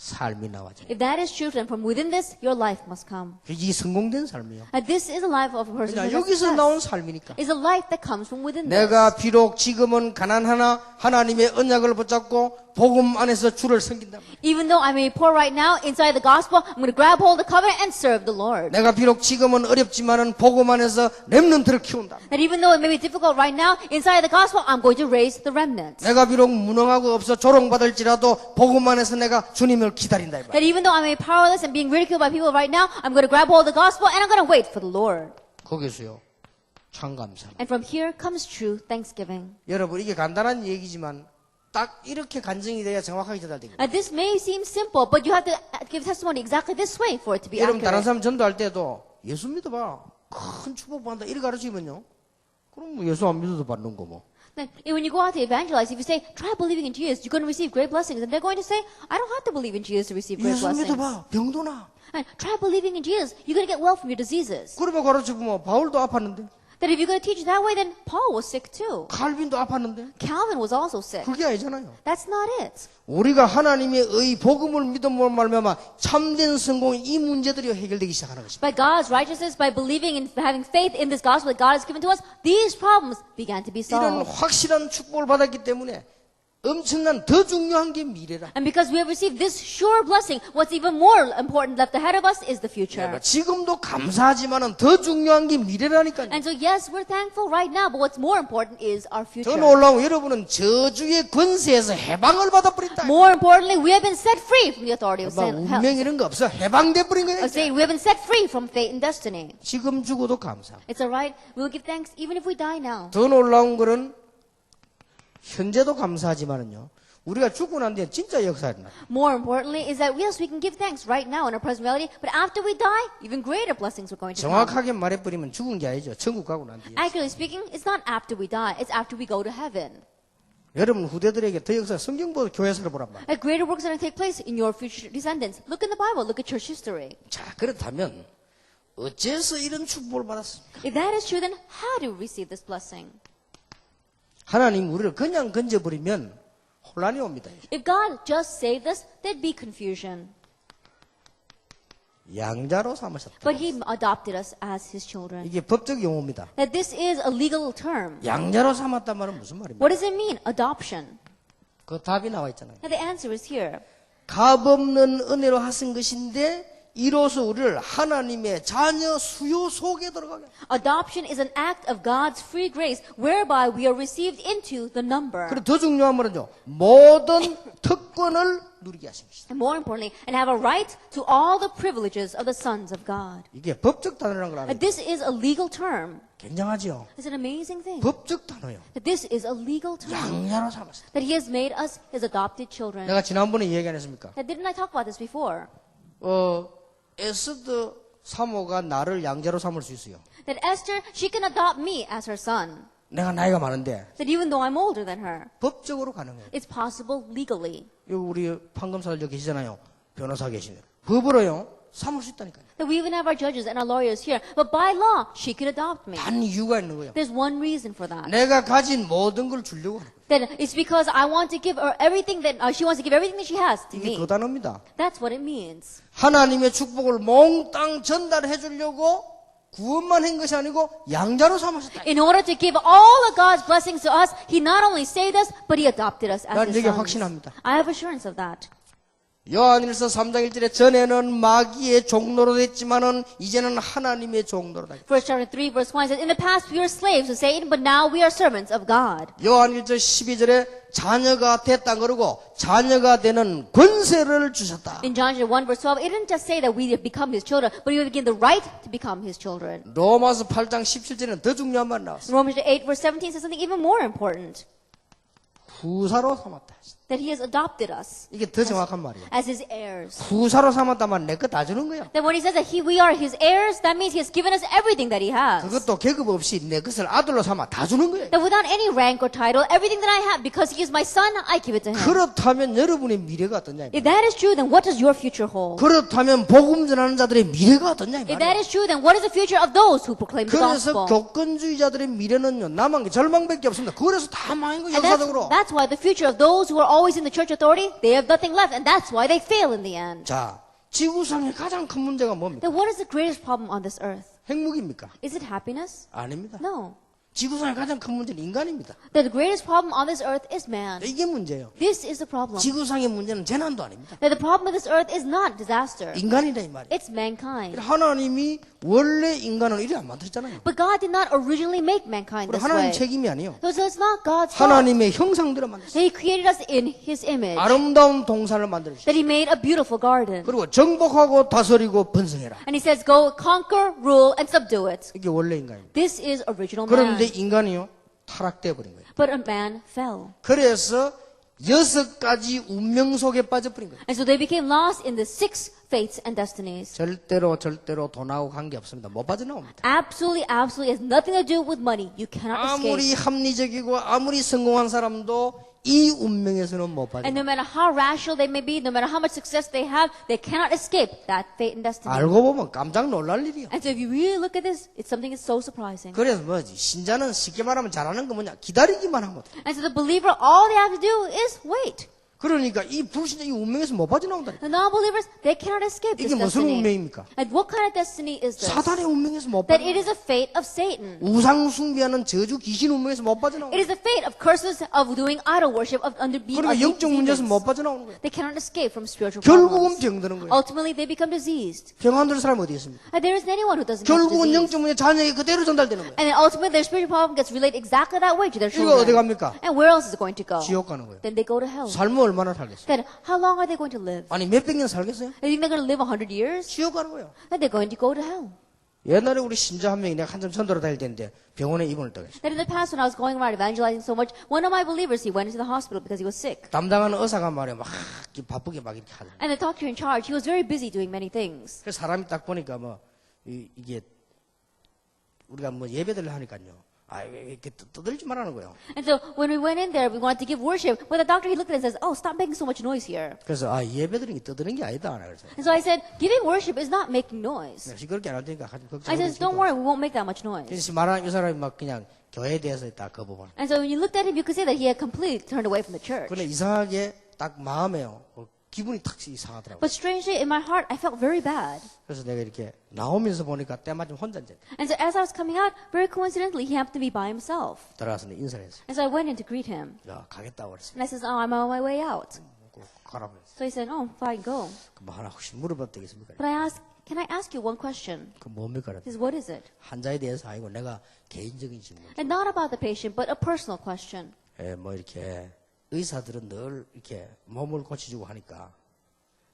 삶이 나와져요. If that is true, then from within this, your life must come. 이 성공된 삶이요. And this is a life of a person who 그냥 has 여기서 success. 나온 삶이니까. It's a life that comes from within this. 내가 비록 지금은 가난하나 하나님의 언약을 붙잡고 복음 안에서 주를 섬긴다. Even though I may be poor right now, inside the gospel, I'm going to grab hold of the covenant and serve the Lord. 내가 비록 지금은 어렵지만은 복음 안에서 렘넌트를 키운다. And even though it may be difficult right now, inside the gospel, I'm going to raise the remnant. 내가 비록 무능하고 없어 조롱받을지라도 복음 안에서 내가 주님을 기다린다. 이 말. That even though I may be powerless and being ridiculed by people right now, I'm going to grab hold of the gospel and I'm going to wait for the Lord. 거기서요. 참 감사. And from here comes true thanksgiving. 여러분 이게 간단한 얘기지만 딱 이렇게 간증이 돼야 정확하게 전달됩니다. This may seem simple, but you have to give testimony exactly this way for it to be 여러분 다른 accurate. 사람 전도할 때도 예수 믿어봐. 큰 축복 받는다. 이렇게 가르치면요. 그럼 뭐 예수 안 믿어도 받는 거 뭐. Then, when you go out to evangelize, if you say, try believing in Jesus, you're going to receive great blessings. And they're going to say, I don't have to believe in Jesus to receive great 예수 blessings. 믿어봐. 병도 나. And try believing in Jesus, you're going to get well from your diseases. 그러면 가르쳐보면 바울도 아팠는데. That if you're going to teach that way, then Paul was sick too. 칼빈도 아팠는데. Calvin was also sick. 그게 아니잖아요. That's not it. 우리가 하나님의 의 복음을 믿음으로 말미암아 참된 성공 이 문제들이 해결되기 시작하는 것입니다. By God's righteousness, by believing and having faith in this gospel that God has given to us, these problems began to be 이런 solved. 확실한 축복을 받았기 때문에 엄청난 더 중요한 게 미래라. And because we have received this sure blessing, what's even more important left ahead of us is the future. 지금도 감사하지만은 더 중요한 게 미래라니까요. And so yes, we're thankful right now, but what's more important is our 더 future. 놀라운 여러분은 저주의 권세에서 해방을 받아버린다. More importantly, we have been set free from the authority of sin. 운명 이런 거 없어. 해방돼 버린 거예요. Of Satan. We have been set free from fate and destiny. 지금 죽어도 감사. It's alright. We'll give thanks even if we die now. 더 놀라운 거는 현재도 감사하지만은요. 우리가 죽고 난 뒤에 진짜 역사가 나. More importantly is that yes, we can give thanks right now in our present reality, but after we die, even greater blessings are going to come. 정확하게 말해버리면 죽은 게 아니죠. 천국 가고 난 뒤에. Accurately speaking, it's not after we die, it's after we go to heaven. 여러분 후대들에게 더 역사 성경보다 교회사를 보란 말이에요. A greater works are going to take place in your future descendants. Look in the Bible, look at church history. 자 그렇다면 어째서 이런 축복을 받았습니까? If that is true, then how do we receive this blessing? 하나님 우리를 그냥 건져버리면 혼란이 옵니다. If God just saved us, there'd be confusion. 양자로 삼으셨다. But He adopted us as His children. 이게 법적 용어입니다. That this is a legal term. 양자로 삼았단 말은 무슨 말입니까? What does it mean? Adoption. 그 답이 나와 있잖아요. And the answer is here. 값없는 은혜로 하신 것인데 이로써 우리를 하나님의 자녀 수요 속에 들어가게. Adoption is an act of God's free grace whereby we are received into the number. 그리고 더 중요한 말은요. 모든 특권을 누리게 하신 것이다. And more importantly, and have a right to all the privileges of the sons of God. 이게 법적 단어라는 걸 알아요. This is a legal term. 굉장하죠. It's an amazing thing. 법적 단어요. That this is a legal term. 양자로 삼았다. That He has made us His adopted children. 내가 지난번에 얘기 안 했습니까? Now, didn't I talk about this before? 에스더 사모가 나를 양자로 삼을 수 있어요. That Esther, she can adopt me as her son. 내가 나이가 많은데 That even though I'm older than her, 법적으로 가능해요. it's possible legally. 여기 우리 판검사들 여기 계시잖아요. 변호사 계시네요. 법으로요. 삼을 수 있다니까요. That we even have our judges and our lawyers here. But by law, she could adopt me. 단 이유가 있는 거예요. There's one reason for that. 내가 가진 모든 걸 주려고 하는 거예요. That it's because I want to give her everything that she wants to give everything that she has to 이게 me. 그 단어입니다. That's what it means. 하나님의 축복을 몽땅 전달해 주려고 구원만 한 것이 아니고 양자로 삼으셨다. In order to give all of God's blessings to us, He not only saved us, but He adopted us as 난 His 이게 sons. 확신합니다. I have assurance of that. 요한일서 3장 1절에 전에는 마귀의 종로로 됐지만은 이제는 하나님의 종로로다. 1 chapter 3 verse 1 says, in the past we were slaves of Satan, but now we are servants of God. 요한 1절 12절에 자녀가 됐다 그러고 자녀가 되는 권세를 주셨다. In John 1 verse 12, it didn't just say that we have become His children, but we have given the right to become His children. 로마서 8장 17절에는 더 중요한 말이 나왔어. Romans 8 verse 17 says something even more important. 후사로 삼았다. That He has adopted us 이게 더 정확한 말이에요. as His heirs. 후사로 삼았다만 내 거 다 주는 거야. Then when He says that we are His heirs, that means He has given us everything that He has. 그것도 계급 없이 내 것을 아들로 삼아 다 주는 거예요. That without any rank or title, everything that I have, because He is my son, I give it to Him. 그렇다면 여러분의 미래가 어떠냐. If that is true, then what does your future hold? 그렇다면 복음 전하는 자들의 미래가 어떠냐. If that is true, then what is the future of those who proclaim the 그래서 gospel? 교권주의자들의 미래는요 남은 게 절망밖에 없습니다. 그래서 다 망한 거예요. And 역사적으로. that's why the future of those who who are always in the church authority, they have nothing left, and that's why they fail in the end. 자, 지구상의 가장 큰 문제가 뭡니까? Then what is the greatest problem on this earth? 행복입니까? Is it happiness? 아닙니다. No. 지구상의 가장 큰 문제는 인간입니다. The greatest problem on this earth is man. 이게 문제예요. This is the problem. 지구상의 문제는 재난도 아닙니다. That the problem of this earth is not disaster. 인간이다 이 말이에요. It's mankind. 하나님이 원래 인간을 이래 안 만들었잖아요. But God did not originally make mankind 그리고 this way. 하나님 책임이 아니에요. So it's not God's fault. 하나님의 형상대로 만들었어요. He created us in His image. 아름다운 동산을 만들었어요. That He made a beautiful garden. 그리고 정복하고 다스리고 번성해라. And He says, go conquer, rule, and subdue it. 이게 원래 인간입니다. This is original 그런데 man. 인간이요 타락돼 버린 거예요. But a man fell. 그래서 6가지 운명 속에 빠져버린 거예요. And so they became lost in the 6 fates and destinies. 절대로 돈하고 관계 없습니다. 못 빠져나옵니다. Absolutely has nothing to do with money. You cannot escape. 아무리 합리적이고 아무리 성공한 사람도 이 운명에서는 못 빠져. And no matter how rational they may be, no matter how much success they have, they cannot escape that fate and destiny. 알고 보면 깜짝 놀랄 일이요. And so if you really look at this, it's something that's so surprising. 그래서 뭐지? 신자는 쉽게 말하면 잘하는 거 뭐냐? 기다리기만 하면 돼. And so the believer, all they have to do is wait. 그러니까 이 불신자 이 운명에서 못 빠져나온다. The non-believers, they cannot escape this 이게 무슨 destiny. 운명입니까? And what kind of destiny is this? 사단의 운명에서 못 That it 빠져나온다. is a fate of Satan. 우상 숭배하는 저주 귀신 운명에서 못 빠져나온다. It is the fate of curses of doing idol worship, of under being 그러니까 of 영적 문제에서 demons. 못 빠져나오는 거예요. They cannot escape from spiritual 결국은 problems. 병드는 거예요. Ultimately, they become diseased. 병 안 들은 사람 어디 있습니까? And there isn't anyone who doesn't have 결국은 disease. 영적 문제 자녀에게 그대로 전달되는 거예요. And then ultimately, their spiritual problem gets relayed exactly that way to their 이거 어디 children. 갑니까? And where else is it going to go? 지옥 가는 거예요. Then they go to hell. 삶을 얼마나 살겠어요? Then how long are they going to live? 아니 몇백 년 살겠어요? They think they're going to live 100 years? 지옥 가는 거예요. Then they're going to go to hell. 옛날에 우리 신자 한 명이 내가 한참 전도로 다닐 때인데 병원에 입원을 떠갔어요. Then in the past, when I was going around evangelizing so much, one of my believers, he went into the hospital because he was sick. 담당하는 의사가 말이야 막 바쁘게 막 이렇게 하더라고요. And the doctor in charge, he was very busy doing many things. 그래서 사람이 딱 보니까 뭐 이게 우리가 뭐 예배들을 하니까요. 이렇게 떠들지 말라는 거예요. And so when we went in there, we wanted to give worship. But the doctor, he looked at it and says, oh, stop making so much noise here. 그래서 예배드리는 게 떠드는 게 아니다. 그래서 And so I said, giving worship is not making noise. 시끄럽게 안 할 테니까 하지 I said, don't worry, we won't make that much noise. 그래서 말하는 이 사람이 막 그냥 교회에 대해서 딱 거부만. And so when you looked at him, you could say that he had completely turned away from the church. 근데 이상하게 딱 마음에요. 기분이 탁 이상하더라고요. But strangely, in my heart, I felt very bad. 그래서 내가 이렇게 나오면서 보니까 때마침 혼자 이제 And so as I was coming out, very coincidentally, he happened to be by himself. 들어가서 인사를 했어요. And so I went in to greet him. 야, 가겠다고 그랬어요. And I says, oh, I'm on my way out. 가라고 그랬어요. So he said, oh, fine, go. 뭐 하나 혹시 물어봐도 되겠습니까? But I asked, can I ask you one question? 그 뭡니까? He says, what is it? 환자에 대해서 아니고 내가 개인적인 질문. And not about the patient, but a personal question. 뭐 이렇게 의사들은 늘 이렇게 몸을 고쳐주고 하니까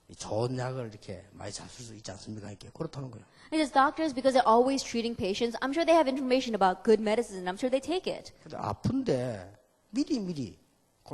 이 좋은 약을 이렇게 많이 잘 쓸 수 있지 않습니까? 이렇게 그렇다는 거예요. It is doctors, because they're always treating patients, I'm sure they have information about good medicine, and I'm sure they take it. 근데 아픈데 미리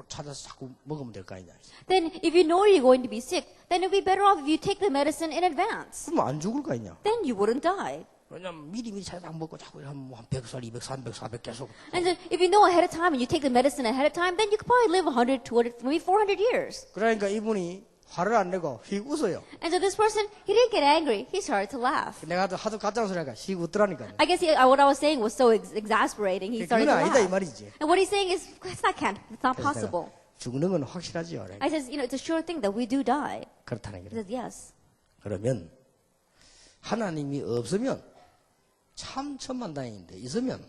찾아서 자꾸 먹으면 될 거 아니냐. Then if you know you're going to be sick, then it would be better off if you take the medicine in advance. 그러면 안 죽을 거 아니냐. Then you wouldn't die. 왜냐면 미리 찾아 먹고 자꾸 한 100살, 200, 300, 400 계속. And so if you know ahead of time and you take the medicine ahead of time, then you could probably live 100, 200, maybe 400 years. 그러니까 이분이 화를 안 내고 휙 웃어요. And so this person, he didn't get angry. He started to laugh. 내가 하도 가짜는 소리 하니까 휙 웃더라니까요. I guess what I was saying was so exasperating. He started 그건 to 아니다 이 laugh. 말이지. And what he's saying is, it's not 그래서 possible. 내가 죽는 건 확실하지요. I says, it's a sure thing that we do die. 그렇다는 He 거예요. says, yes. 그러면 하나님이 없으면 참 천만다행인데 있으면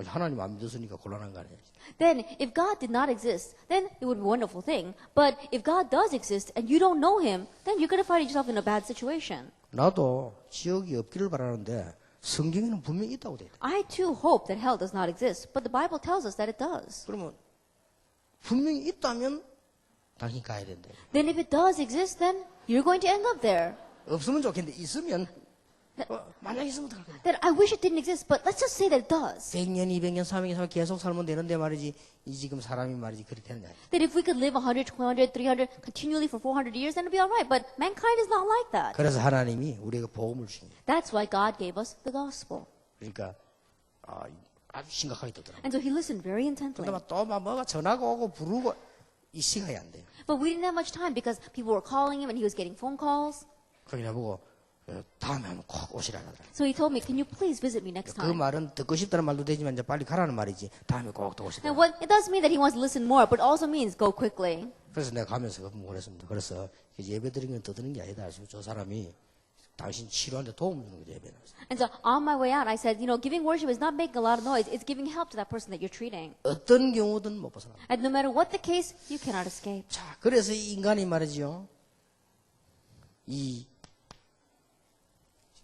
하나님 안 믿었으니까 곤란한 거 아니에요. Then, if God did not exist, then it would be a wonderful thing. But if God does exist and you don't know Him, then you're going to find yourself in a bad situation. 나도 지옥이 없기를 바라는데 성경에는 분명히 있다고 돼 있다. I too hope that hell does not exist, but the Bible tells us that it does. 그러면 분명히 있다면 당신 가야 된다. Then if it does exist, then you're going to end up there. 없으면 좋겠는데 있으면 만약 있으면 어떡할 거야. Then I wish it didn't exist, but let's just say that it does. 100년, 200년, 300년 계속 살면 되는데 말이지 이 지금 사람이 말이지 그렇게 되느냐. That if we could live 100, 200, 300 continually for 400 years, then it'd be all right. But mankind is not like that. 그래서 하나님이 우리에게 복음을 주신 거예요. That's why God gave us the gospel. 그러니까 아주 심각하게 듣더라고요. And so he listened very intently. 근데 또막 뭐가 전화가 오고 부르고 이 시간이 안 돼요. But we didn't have much time because people were calling him and he was getting phone calls. 그냥 보고 다음에 한번 꼭 오시라 하더라. So he told me, can you please visit me next 그 time? 말은 듣고 싶다는 말도 되지만 이제 빨리 가라는 말이지. 다음에 꼭 또 오시라. And what it does mean that he wants to listen more, but also means go quickly. 그래서 내가 가면서 그랬습니다. 그래서 예배 드리는 건 떠드는 게 아니다. 저 사람이 당신 치료하는데 도움 주는 거죠, 예배는. And so on my way out, I said, giving worship is not making a lot of noise. It's giving help to that person that you're treating. 어떤 경우든 못 벗어나. And no matter what the case, you cannot escape. 자, 그래서 이 인간이 말이죠.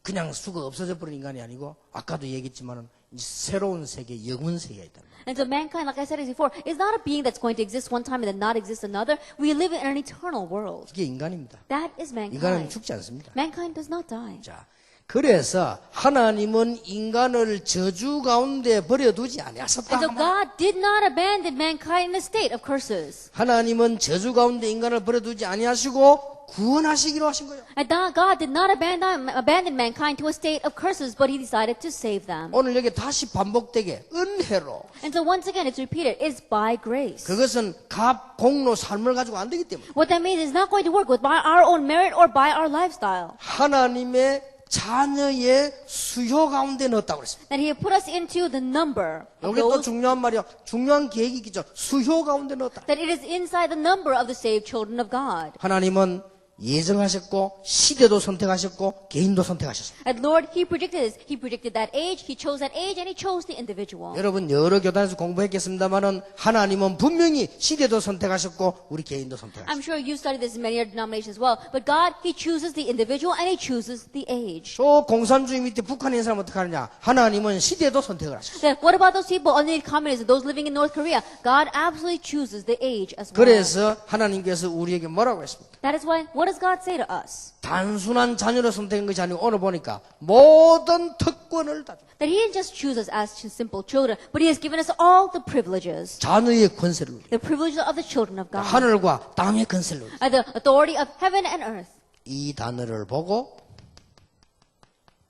그냥 수가 없어져 버린 인간이 아니고 아까도 얘기했지만은 새로운 세계, 영원 세계가 있다. And so mankind, like I said before, is not a being that's going to exist one time and then not exist another. We live in an eternal world. 이게 인간입니다. That is 인간은 mankind. 죽지 않습니다. Mankind does not die. 자, 그래서 하나님은 인간을 저주 가운데 버려두지 아니하셨다. And so God did not abandon mankind in a state of curses. 하나님은 저주 가운데 인간을 버려두지 아니하시고 구원하시기로 하신 거예요. And God did not abandon mankind to a state of curses, but he decided to save them. 오늘 여기 다시 반복되게 은혜로. And so once again, it's repeated, it's by grace. 그것은 값, 공로, 삶을 가지고 안 되기 때문에. What that means is not going to work with by our own merit or by our lifestyle. 하나님의 자녀의 수요 가운데 넣었다고 그랬습니다. That he put us into the number of 여기 또 those, 중요한 말이야. 중요한 계획이 있죠. 수요 가운데 넣었다. that it is inside the number of the saved children of God. 하나님은 예정하셨고 시대도 선택하셨고 개인도 선택하셨습니다. And Lord, he predicted this. He predicted that age, he chose that age, and he chose the individual. 여러분 여러 교단에서 공부했겠습니다만은 하나님은 분명히 시대도 선택하셨고 우리 개인도 선택하셨습니다. I'm sure you studied this in many other denominations as well. But God, he chooses the individual and he chooses the age. 저 공산주의 밑에 북한에 있는 사람 어떻게 하느냐? 하나님은 시대도 선택을 하셨어요. Then what about those people underneath communism, those living in North Korea? God absolutely chooses the age as well. 그래서 하나님께서 우리에게 뭐라고 했습니까? That is why, what does God say to us? 단순한 자녀로 선택한 것이 아니고 오늘 보니까 모든 특권을 다 줍니다. That he didn't just choose us as simple children, but he has given us all the privileges. 자녀의 권세를 The privileges of the children of God. 하늘과 땅의 권세를 The authority of heaven and earth. 이 단어를 보고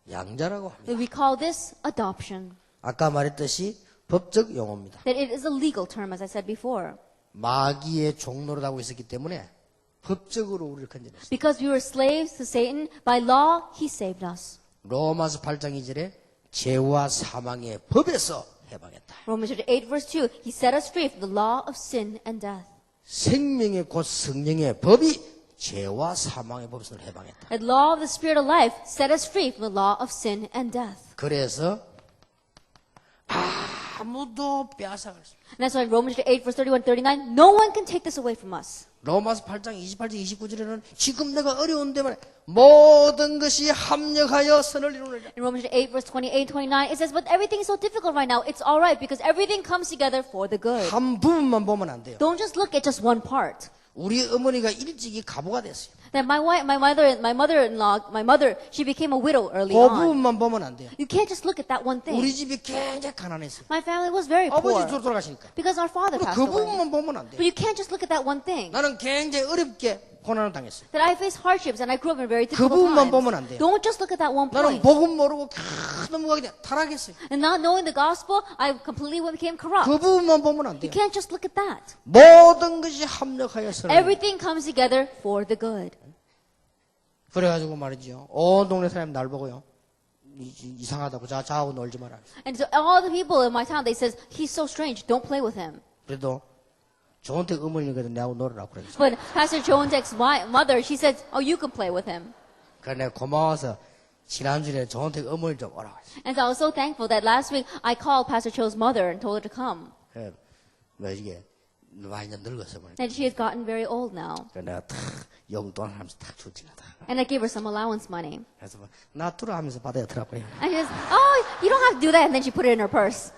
양자라고 합니다. We call this adoption. 아까 말했듯이 법적 용어입니다. That it is a legal term, as I said before. 마귀의 종로를 하고 있었기 때문에 법적으로 우리를 건져냈어요. Because we were slaves to Satan, by law, he saved us. 로마서 8장 2절에 죄와 사망의 법에서 해방했다. Romans 8 verse 2, he set us free from the law of sin and death. 생명의 곧 성령의 법이 죄와 사망의 법에서 해방했다. The law of the spirit of life set us free from the law of sin and death. 그래서 아무도 빼앗아갈 수 없어요. And that's why Romans 8 verse 31, 39, no one can take this away from us. 로마서 8장 28절 29절에는 지금 내가 어려운데 말이야 모든 것이 합력하여 선을 이루느니라. In Romans 8 verse 28, 29, it says, but everything is so difficult right now. It's all right because everything comes together for the good. 한 부분만 보면 안 돼요. Don't just look at just one part. 우리 어머니가 일찍이 가부가 됐어요. That my mother, she became a widow early 그 on. 부분만 보면 안 돼요. You can't just look at that one thing. 우리 집이 굉장히 가난했어요. My family was very 아버지 poor 돌아가시니까. because our father passed 그 away. 부분만 보면 안 돼요. But you can't just look at that one thing. 나는 굉장히 어렵게 고난을 당했어요. That I faced hardships and I grew up in very 그 difficult 부분만 times. 보면 안 돼요. Don't just look at that one 나는 point. 복음 모르고 넘어가게 돼 타락했어요. And not knowing the gospel, I completely became corrupt. 그 부분만 보면 안 You 돼요. can't just look at that. 모든 것이 합력하여 선을 Everything comes together for the good. 그래가지고 말이죠. 온 동네 사람이 날 보고요. 이상하다고 자하고 놀지 마라. And so all the people in my town, they says, he's so strange, don't play with him. 그래도 저한테 어머니거든 내하고 놀으라고 그랬어. But Pastor Joan's mother, she said, oh, you can play with him. 그래 내가 고마워서 지난주에 저한테 어머니 좀 오라고 했어. And so I was so thankful that last week I called Pastor Cho's mother and told her to come. 그래 뭐 이게 많이 늙었어 보니까. And she has gotten very old now. 그래 내가 탁 용돈 하면서 탁 주지 다. And I gave her some allowance money. 그래서 뭐, 놔두라 하면서 받아야 더라고요. And she says, oh, you don't have to do that. And then she put it in her purse.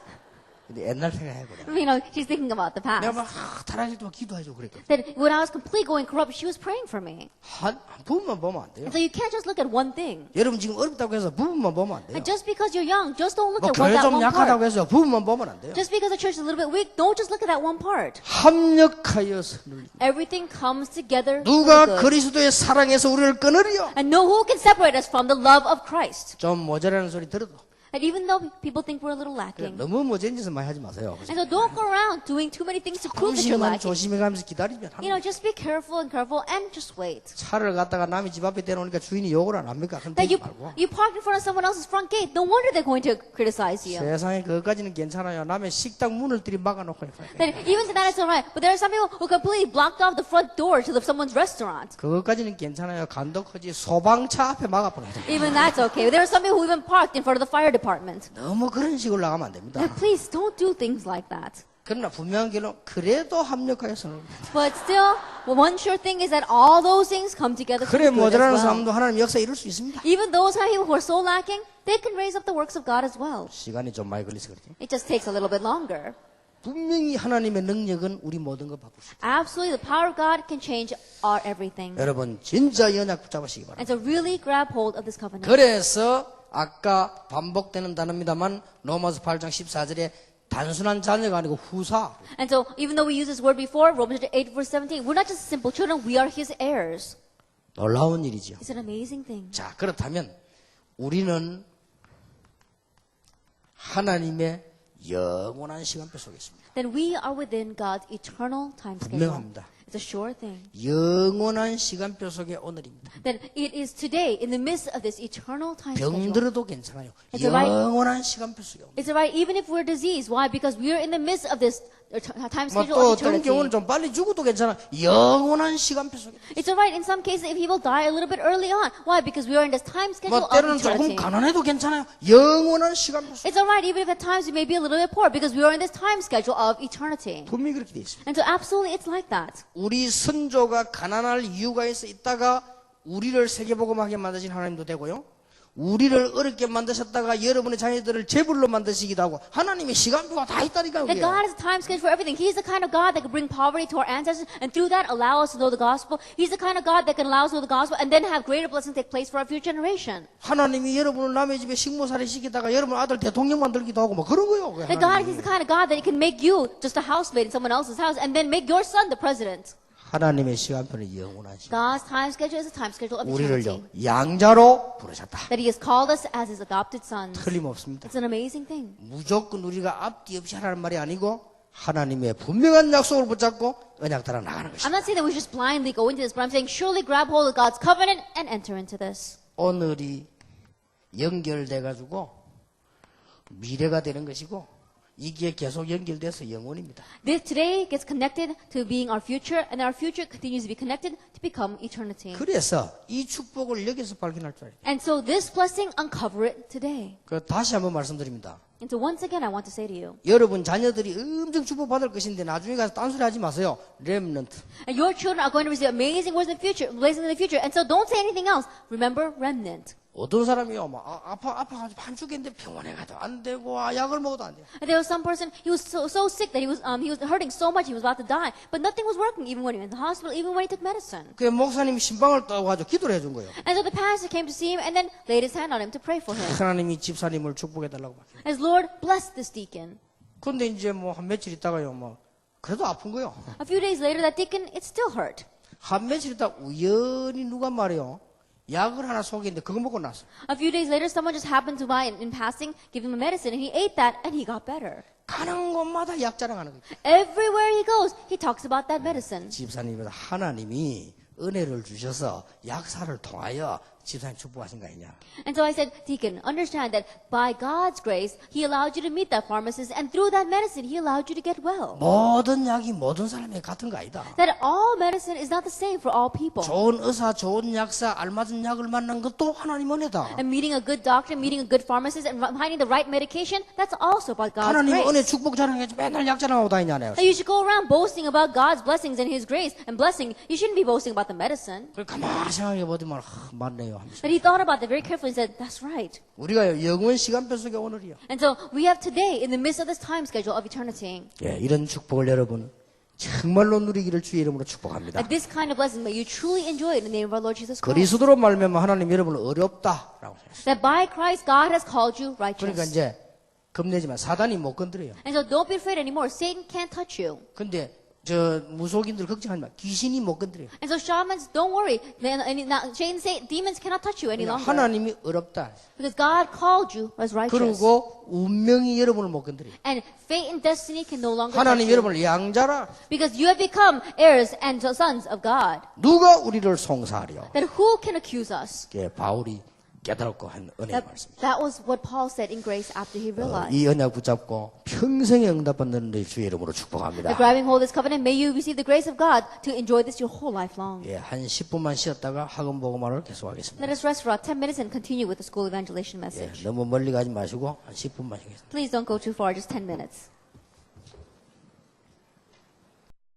근데 옛날 생각해보라. She's thinking about the 내가 past. 막 타락할 때만 기도해줘 그랬거든. That when I was completely going corrupt, she was praying for me. 한 부분만 보면 안 돼요. And so you can't just look at one thing. 여러분 지금 어렵다고 해서 부분만 보면 안 돼요. And just because you're young, just don't look 뭐 at what 교회 that 좀 one 약하다고 part. 해서 부분만 보면 안 돼요. Just because the church is a little bit weak, don't just look at that one part. 합력하여 선을 Everything comes together for 누가 good. 그리스도의 사랑에서 우리를 끊으리요? And no who can separate us from the love of Christ. 좀 모자라는 소리 들어도 And even though people think we're a little lacking. 너무 못된 짓은 많이 하지 마세요. And so don't go around doing too many things to prove that you're 조심만 lacking. 조심해가면서 기다리면 You know, just be careful and just wait. 차를 갖다가 남의 집 앞에 대놓으니까 주인이 욕을 안 합니까? 그럼 That 되지 you 말고. parked in front of someone else's front gate. No wonder they're going to criticize you. 세상에 그것까지는 괜찮아요. 남의 식당 문을 들이막아놓고 That even to that it's alright. But there are some people who completely blocked off the front door to someone's restaurant. 그것까지는 괜찮아요. 간도 크지 소방차 앞에 막아버려요. Even that's okay. There are some people who even parked in front of the fire department. 너무 그런 식으로 나가면 안 됩니다. And please don't do things like that. 그러나 분명한 게는 그래도 합력하여서는 But still, one sure thing is that all those things come together for 그래 good as 모자라는 well. 사람도 하나님 역사 이룰 수 있습니다. Even those people who are so lacking, they can raise up the works of God as well. 시간이 좀 많이 걸려서 그렇지. It just takes a little bit longer. 분명히 하나님의 능력은 우리 모든 걸 바꿀 수 있다. Absolutely, the power of God can change our everything. 여러분 진짜 연약 붙잡으시기 바랍니다. And so really grab hold of this covenant. 그래서 아까 반복되는 단어입니다만 로마서 8장 14절에 단순한 자녀가 아니고 후사. And so even though we used this word before, Romans 8 verse 17, we're not just simple children, we are his heirs. 놀라운 일이죠. It's an amazing thing. 자, 그렇다면 우리는 하나님의 영원한 시간표 속에 있습니다. Then we are within God's eternal time schedule. 분명합니다. It's a sure thing. 영원한 시간표 속에 오늘입니다. That it is today, in the midst of this eternal time schedule. 병들어도 괜찮아요. It's alright. 영원한 시간표 속에 옵니다. It's alright, even if we're diseased. Why? Because we are in the midst of this time schedule 또 of 어떤 경우는 eternity. 좀 빨리 죽어도 괜찮아. 영원한 시간표 속에. It's alright in some cases if people die a little bit early on. Why? Because we are in this time schedule of 때로는 조금 eternity. 가난해도 괜찮아요. 영원한 시간표 속에. It's alright even if at times we may be a little bit poor because we are in this time schedule of eternity. 분명히 그렇게 돼 있습니다. And so absolutely it's like that. 우리 선조가 가난할 이유가 있어 있다가 우리를 세계복음하게 만드신 하나님도 되고요. 우리를 어렵게 만드셨다가 여러분의 자녀들을 재물로 만드시기도 하고 하나님의 시간표가 다 있다니까요. That God has a time schedule for everything. He's the kind of God that can bring poverty to our ancestors and through that allow us to know the gospel. He's the kind of God that can allow us to know the gospel and then have greater blessings take place for our future generation. 하나님이 여러분을 남의 집에 식모살이 시키다가 여러분 아들 대통령 만들기도 하고 뭐 그런 거요. That God is the kind of God that can make you just a housemaid in someone else's house and then make your son the president. 하나님의 시간표는 영원한 시간. God's time schedule is a time schedule of eternity. 우리를요 양자로 부르셨다. That He has called us as His adopted sons. 틀림없습니다. It's an amazing thing. 무조건 우리가 앞뒤 없이 하라는 말이 아니고 하나님의 분명한 약속을 붙잡고 언약 따라 나가는 것입니다. I'm not saying that we just blindly go into this, but I'm saying surely grab hold of God's covenant and enter into this. 오늘이 연결돼 가지고 미래가 되는 것이고 이게 계속 연결돼서 영원입니다. This today gets connected to being our future, and our future continues to be connected to become eternity. 그래서 이 축복을 여기서 발견할 줄 알아요. And so this blessing, uncover it today. 그 다시 한번 말씀드립니다. And so once again, I want to say to you, 여러분 자녀들이 엄청 축복받을 것인데 나중에 가서 딴소리 하지 마세요. 렘넌트. and your children are going to receive amazing words in the future, blessings in the future. And so don't say anything else. Remember, remnant. 어떤 사람이요, 막 아파가지고 반죽인데 병원에 가도 안 되고 약을 먹어도 안 돼요. And there was some person, he was so sick that he was hurting so much he was about to die, but nothing was working even when he went to the hospital, even when he took medicine. 그 목사님이 신방을 떠가지고 기도를 해준 거예요. And so the pastor came to see him and then laid his hand on him to pray for him. 하나님이 집사님을 축복해달라고 말해요. As Lord, bless this deacon. 근데 이제 뭐 한 며칠 있다가요, 뭐 그래도 아픈 거요. A few days later, that deacon, it still hurt. 한 며칠 있다 우연히 누가 말해요. 약을 하나 속였는데 그거 먹고 났어. A few days later, someone just happened to buy in passing, give him a medicine, and he ate that, and he got better. 가는 곳마다 약 자랑하는 거예요. Everywhere he goes, he talks about that medicine. 집사님보다 하나님이 은혜를 주셔서 약사를 통하여 집사님 축복하신 거 아니냐. And so I said, Deacon, understand that by God's grace, He allowed you to meet that pharmacist, and through that medicine, He allowed you to get well. 모든 약이 모든 사람에게 같은 거 아니다. That all medicine is not the same for all people. 좋은 의사, 좋은 약사, 알맞은 약을 만난 것도 하나님 은혜다. And meeting a good doctor, meeting a good pharmacist, and finding the right medication, that's also by God's 하나님 은혜 grace. 축복 자랑해서 맨날 약 자랑하고 다니냐네요. That you should go around boasting about God's blessings and His grace and blessing. You shouldn't be boasting about the medicine. 가만히 생각해 보더만 맞네요 하면서. But he thought about that very carefully and said, that's right. 우리가 영원 시간표 속에 오늘이요. And so we have today, in the midst of this time schedule of eternity, 예, 이런 축복을 여러분 정말로 누리기를 주의 이름으로 축복합니다. that this kind of blessing, may you truly enjoy it in the name of our Lord Jesus Christ. 그리스도로 말미암아 하나님 여러분을 어렵다라고 하셨어요. That by Christ, God has called you 그러니까 righteous. 이제 겁내지만 사단이 못 건드려요. And so don't be afraid anymore. Satan can't touch you. 근데 저 무속인들 걱정하지 마. 귀신이 못 건드려. And so shamans, don't worry. Shane say demons cannot touch you any longer. 하나님이 어렵다. Because God called you as righteous. 그리고 운명이 여러분을 못 건드려. And fate and destiny can no longer touch 하나님 you. 여러분을 양자라. Because you have become heirs and sons of God. 누가 우리를 송사하려? Then who can accuse us? 예, 바울이 깨달았고 한 은혜의 말씀입니다. That was what Paul said in grace after he realized. 이 언약 붙잡고 평생에 응답받는 데 주의 이름으로 축복합니다. By grabbing hold of this covenant, may you receive the grace of God to enjoy this your whole life long. 예, 한 10분만 쉬었다가 학원 보고만을 계속하겠습니다. Let us rest for about 10 minutes and continue with the school evangelization 예, message. 너무 멀리 가지 마시고 한 10분만 쉬겠습니다. Please don't go too far, just 10 minutes.